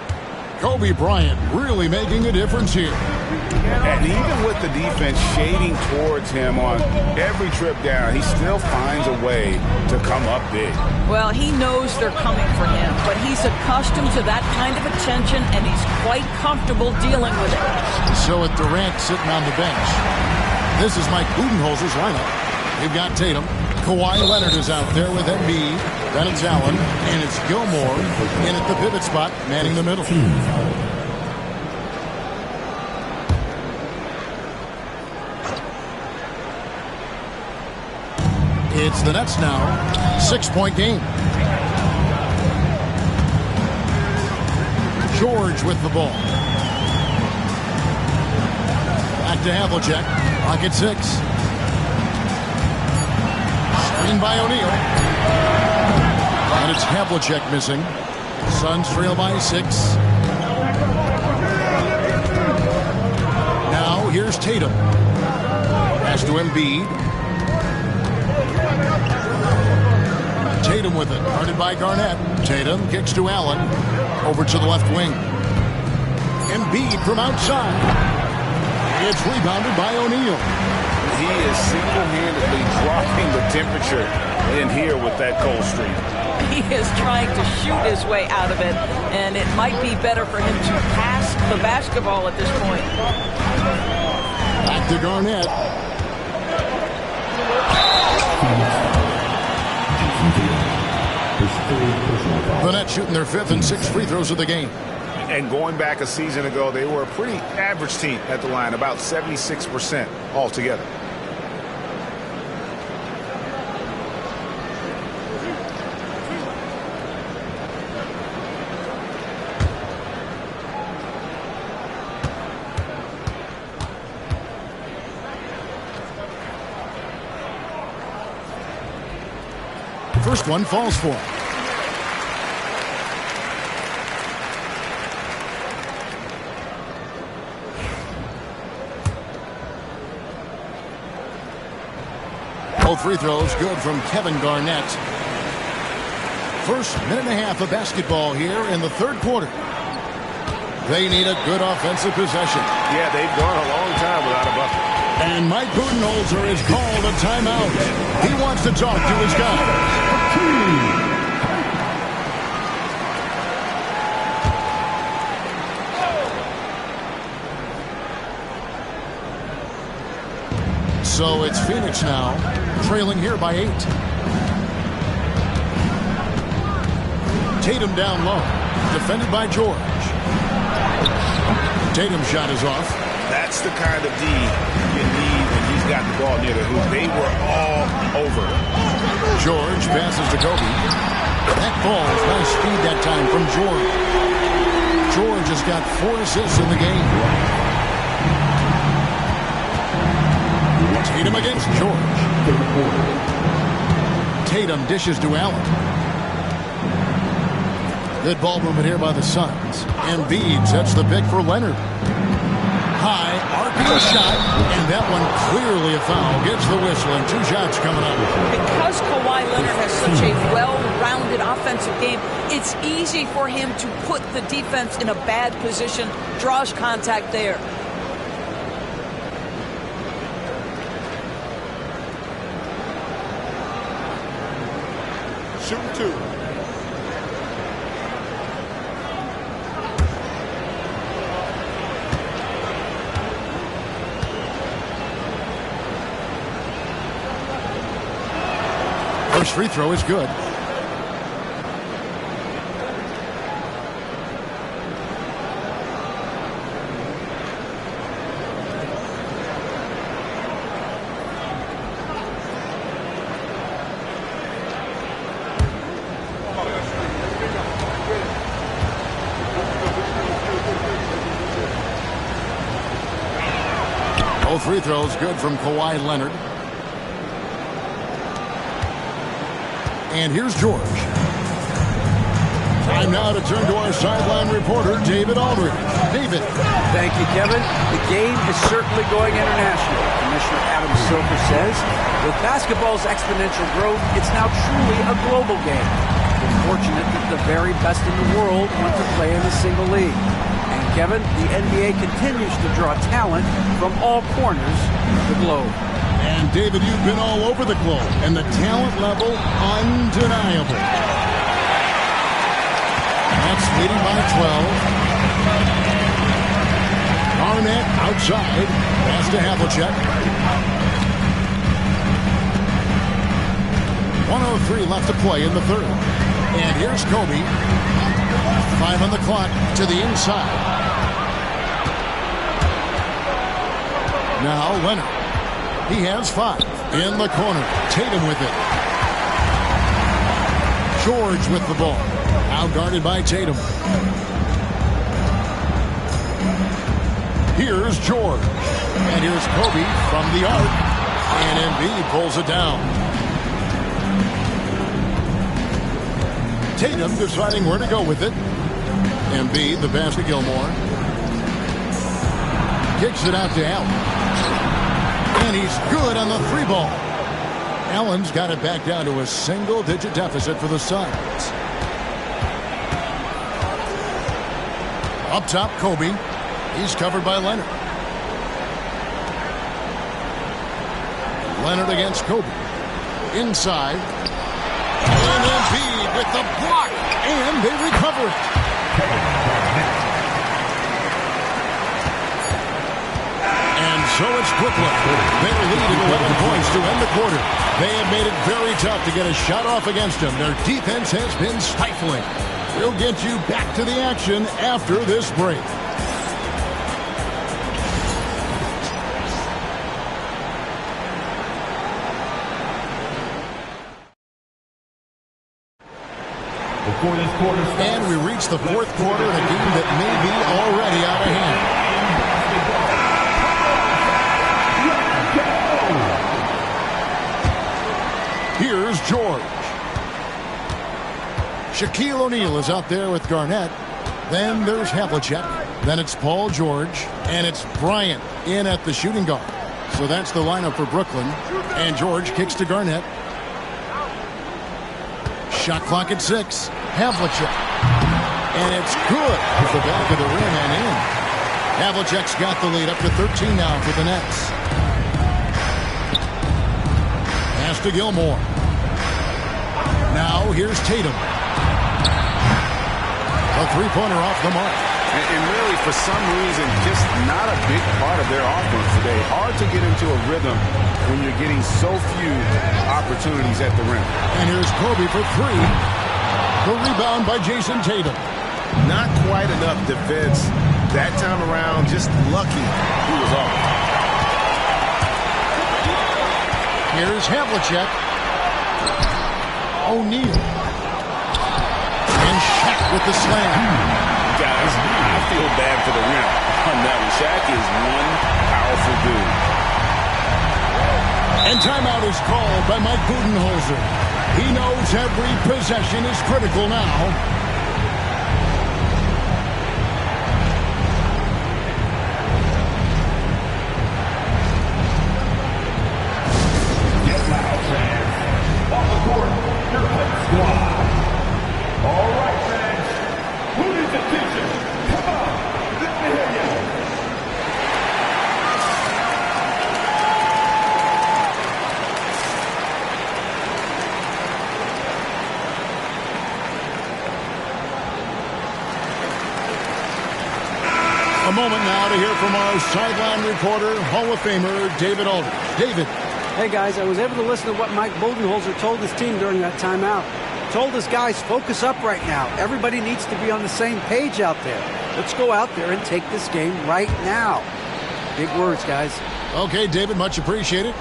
Kobe Bryant really making a difference here. And even with the defense shading towards him on every trip down, he still finds a way to come up big. Well, he knows they're coming for him, but he's accustomed to that kind of attention, and he's quite comfortable dealing with it. So with Durant sitting on the bench, this is Mike Budenholzer's lineup. You've got Tatum. Kawhi Leonard is out there with Embiid. Then it's Allen. And it's Gilmore in at the pivot spot, manning the middle. It's the Nets now. 6-point game. George with the ball. Back to Havlicek. Clock at 6. By O'Neal. And it's Havlicek missing. Suns trail by 6. Now here's Tatum. Pass to Embiid. Tatum with it. Guarded by Garnett. Tatum kicks to Allen. Over to the left wing. Embiid from outside. It's rebounded by O'Neal. He is single-handedly dropping the temperature in here with that cold streak. He is trying to shoot his way out of it, and it might be better for him to pass the basketball at this point. Back to Garnett. The Nets shooting their 5th and 6th free throws of the game. And going back a season ago, they were a pretty average team at the line, about 76% altogether. First one falls for him. Both free throws good from Kevin Garnett. First minute and a half of basketball here in the third quarter. They need a good offensive possession. Yeah, they've gone a long time without a bucket. And Mike Budenholzer has called a timeout. He wants to talk to his guys. So it's Phoenix now, trailing here by 8. Tatum down low, defended by George. Tatum's shot is off. That's the kind of D you need when he's got the ball near the hoop. They were all over. George passes to Kobe. That ball is nice speed that time from George. George has got 4 assists in the game. Tatum against George. Tatum dishes to Allen. Good ball movement here by the Suns. Embiid sets the pick for Leonard. High, arcing shot, and that one clearly a foul. Gets the whistle, and 2 shots coming up. Because Kawhi Leonard has such a well-rounded offensive game, it's easy for him to put the defense in a bad position, draws contact there. Shooting 2. First free throw is good. Both free throws good from Kawhi Leonard. And here's George. Time now to turn to our sideline reporter, David Aldridge. David. Thank you, Kevin. The game is certainly going international. Commissioner Adam Silver says, with basketball's exponential growth, it's now truly a global game. It's fortunate that the very best in the world want to play in a single league. And Kevin, the NBA continues to draw talent from all corners of the globe. And David, you've been all over the globe, and the talent level undeniable. That's leading by 12. Garnett outside. Pass to Havlicek. 1:03 left to play in the third. And here's Kobe. 5 on the clock to the inside. Now Leonard. He has 5 in the corner. Tatum with it. George with the ball. Out guarded by Tatum. Here's George. And here's Kobe from the arc. And Embiid pulls it down. Tatum deciding where to go with it. Embiid, the pass to Gilmore. Kicks it out to Allen. And he's good on the 3 ball. Allen's got it back down to a single-digit deficit for the Suns. Up top, Kobe. He's covered by Leonard. Leonard against Kobe. Inside. And Embiid with the block. And they recover it. So it's Brooklyn. They're leading 11 points to end the quarter. They have made it very tough to get a shot off against them. Their defense has been stifling. We'll get you back to the action after this break. And we reach the fourth quarter in a game that may be already out of hand. Here's George. Shaquille O'Neal is out there with Garnett. Then there's Havlicek. Then it's Paul George. And it's Bryant in at the shooting guard. So that's the lineup for Brooklyn. And George kicks to Garnett. Shot clock at 6. Havlicek. And it's good with the back of the rim and in. Havlicek's got the lead up to 13 now for the Nets. Pass to Gilmore. Now here's Tatum. A three-pointer off the mark. And really, for some reason, just not a big part of their offense today. Hard to get into a rhythm when you're getting so few opportunities at the rim. And here's Kobe for 3. The rebound by Jason Tatum. Not quite enough defense that time around. Just lucky he was off. Here's Havlicek. O'Neal. And Shaq with the slam. Guys, I feel bad for the rim on that one. Shaq is one powerful dude. And timeout is called by Mike Budenholzer. He knows every possession is critical now. moment now to hear from our sideline reporter, Hall of Famer David Aldridge. David. Hey, guys, I was able to listen to what Mike Budenholzer told his team during that timeout. Told his guys, focus up right now. Everybody needs to be on the same page out there. Let's go out there and take this game right now. Big words, guys. Okay, David, much appreciated.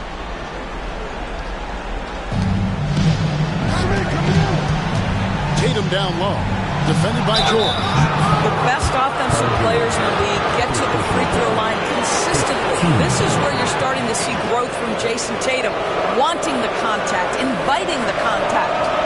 Tatum down low. Defended by George. The best offensive players in the league get to the free throw line consistently. This is where you're starting to see growth from Jason Tatum, wanting the contact, inviting the contact.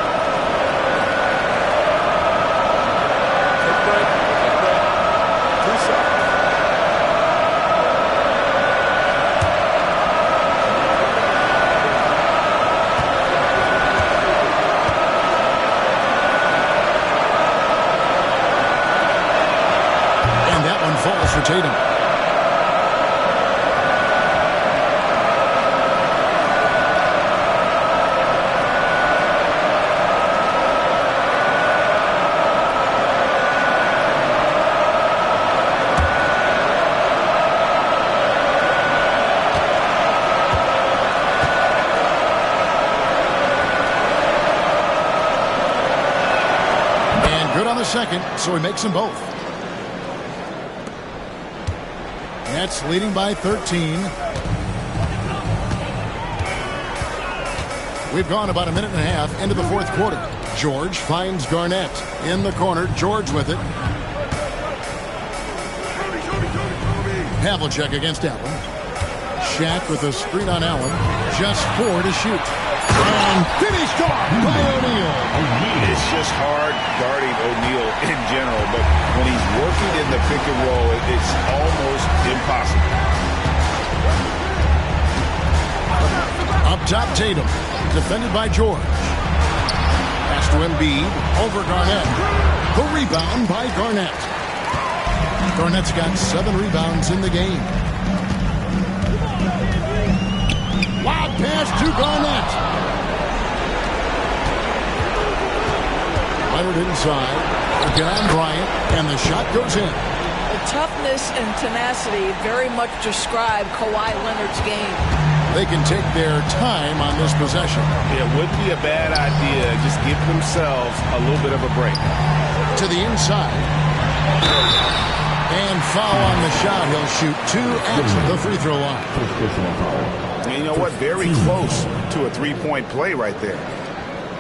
For Tatum. And good on the second, so he makes them both. Nets leading by 13. We've gone about a minute and a half into the fourth quarter. George finds Garnett in the corner. George with it. Havlicek against Allen. Shaq with a screen on Allen. Just 4 to shoot. And finished off by O'Neal. It's just hard guarding O'Neal in general, but when he's working in the pick and roll, it's almost impossible. Up top, Tatum. Defended by George. Pass to Embiid. Over Garnett. The rebound by Garnett. Garnett's got 7 rebounds in the game. Lob pass to Garnett. Leonard inside. Again on Bryant. And the shot goes in. The toughness and tenacity very much describe Kawhi Leonard's game. They can take their time on this possession. It wouldn't be a bad idea. Just give themselves a little bit of a break. To the inside. And foul on the shot. He'll shoot 2 at the free throw line. And you know what? Very close to a three-point play right there.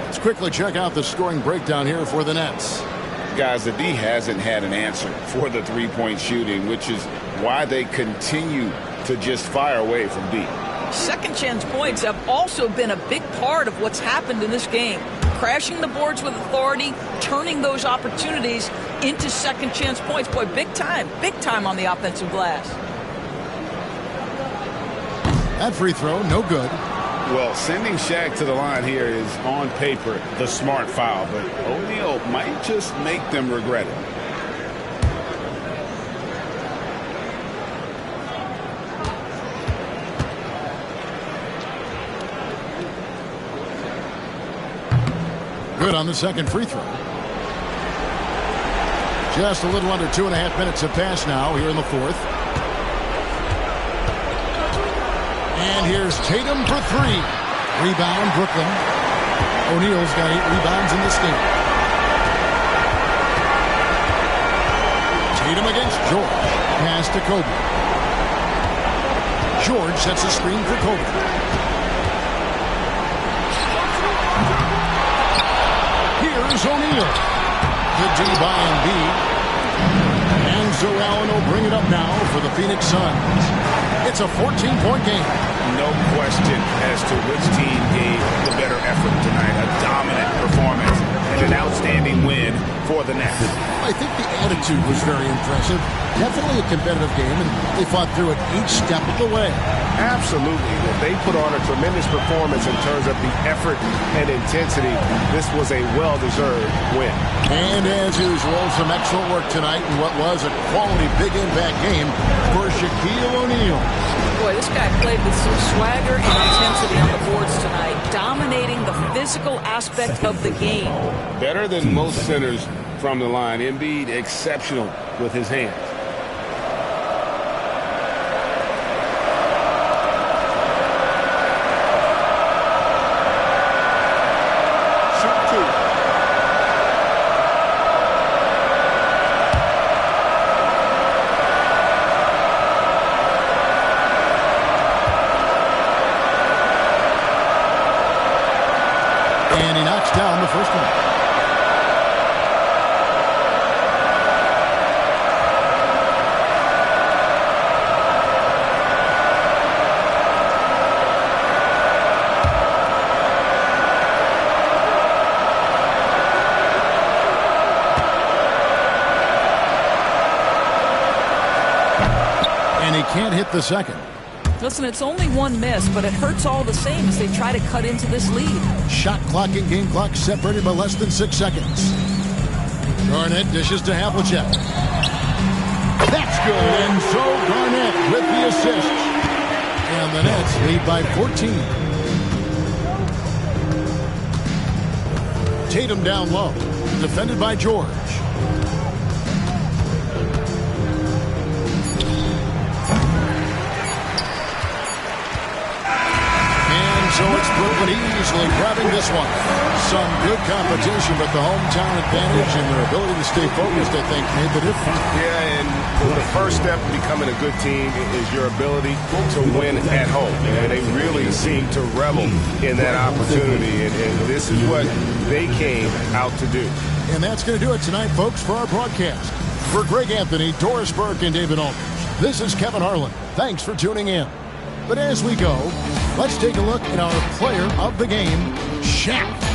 Let's quickly check out the scoring breakdown here for the Nets. Guys, the D hasn't had an answer for the three-point shooting, which is why they continue to just fire away from deep. Second chance points have also been a big part of what's happened in this game. Crashing the boards with authority, turning those opportunities into second chance points. Boy, big time on the offensive glass. That free throw, no good. Well, sending Shaq to the line here is, on paper, the smart foul, but O'Neal might just make them regret it. Good on the second free throw. Just a little under 2.5 minutes have passed now here in the fourth. And here's Tatum for 3. Rebound, Brooklyn. O'Neal's got 8 rebounds in this game. Tatum against George. Pass to Kobe. George sets a screen for Kobe. Here's O'Neal. Good D by Embiid. And so Allen will bring it up now for the Phoenix Suns. It's a 14-point game. No question as to which team gave the better effort tonight. A dominant performance and an outstanding win for the Nets. I think the attitude was very impressive. Definitely a competitive game, and they fought through it each step of the way. Absolutely. They put on a tremendous performance in terms of the effort and intensity. This was a well-deserved win. And as usual, some excellent work tonight in what was a quality big impact game for Shaquille O'Neal. Boy, this guy played with some swagger and intensity on the boards tonight, dominating the physical aspect of the game. Better than most centers from the line. Embiid exceptional with his hands. And he knocks down the first one. Can't hit the second. Listen, it's only one miss, but it hurts all the same as they try to cut into this lead. Shot clock and game clock separated by less than 6 seconds. Garnett dishes to Havlicek. That's good, and so Garnett with the assist. And the Nets lead by 14. Tatum down low, defended by George. So it's Brooklyn easily grabbing this one. Some good competition, but the hometown advantage and their ability to stay focused, I think, made the difference. Yeah, and the first step to becoming a good team is your ability to win at home. And they really seem to revel in that opportunity, and this is what they came out to do. And that's going to do it tonight, folks, for our broadcast. For Greg Anthony, Doris Burke, and David Aldridge, this is Kevin Harlan. Thanks for tuning in. But as we go, let's take a look at our player of the game, Shaq.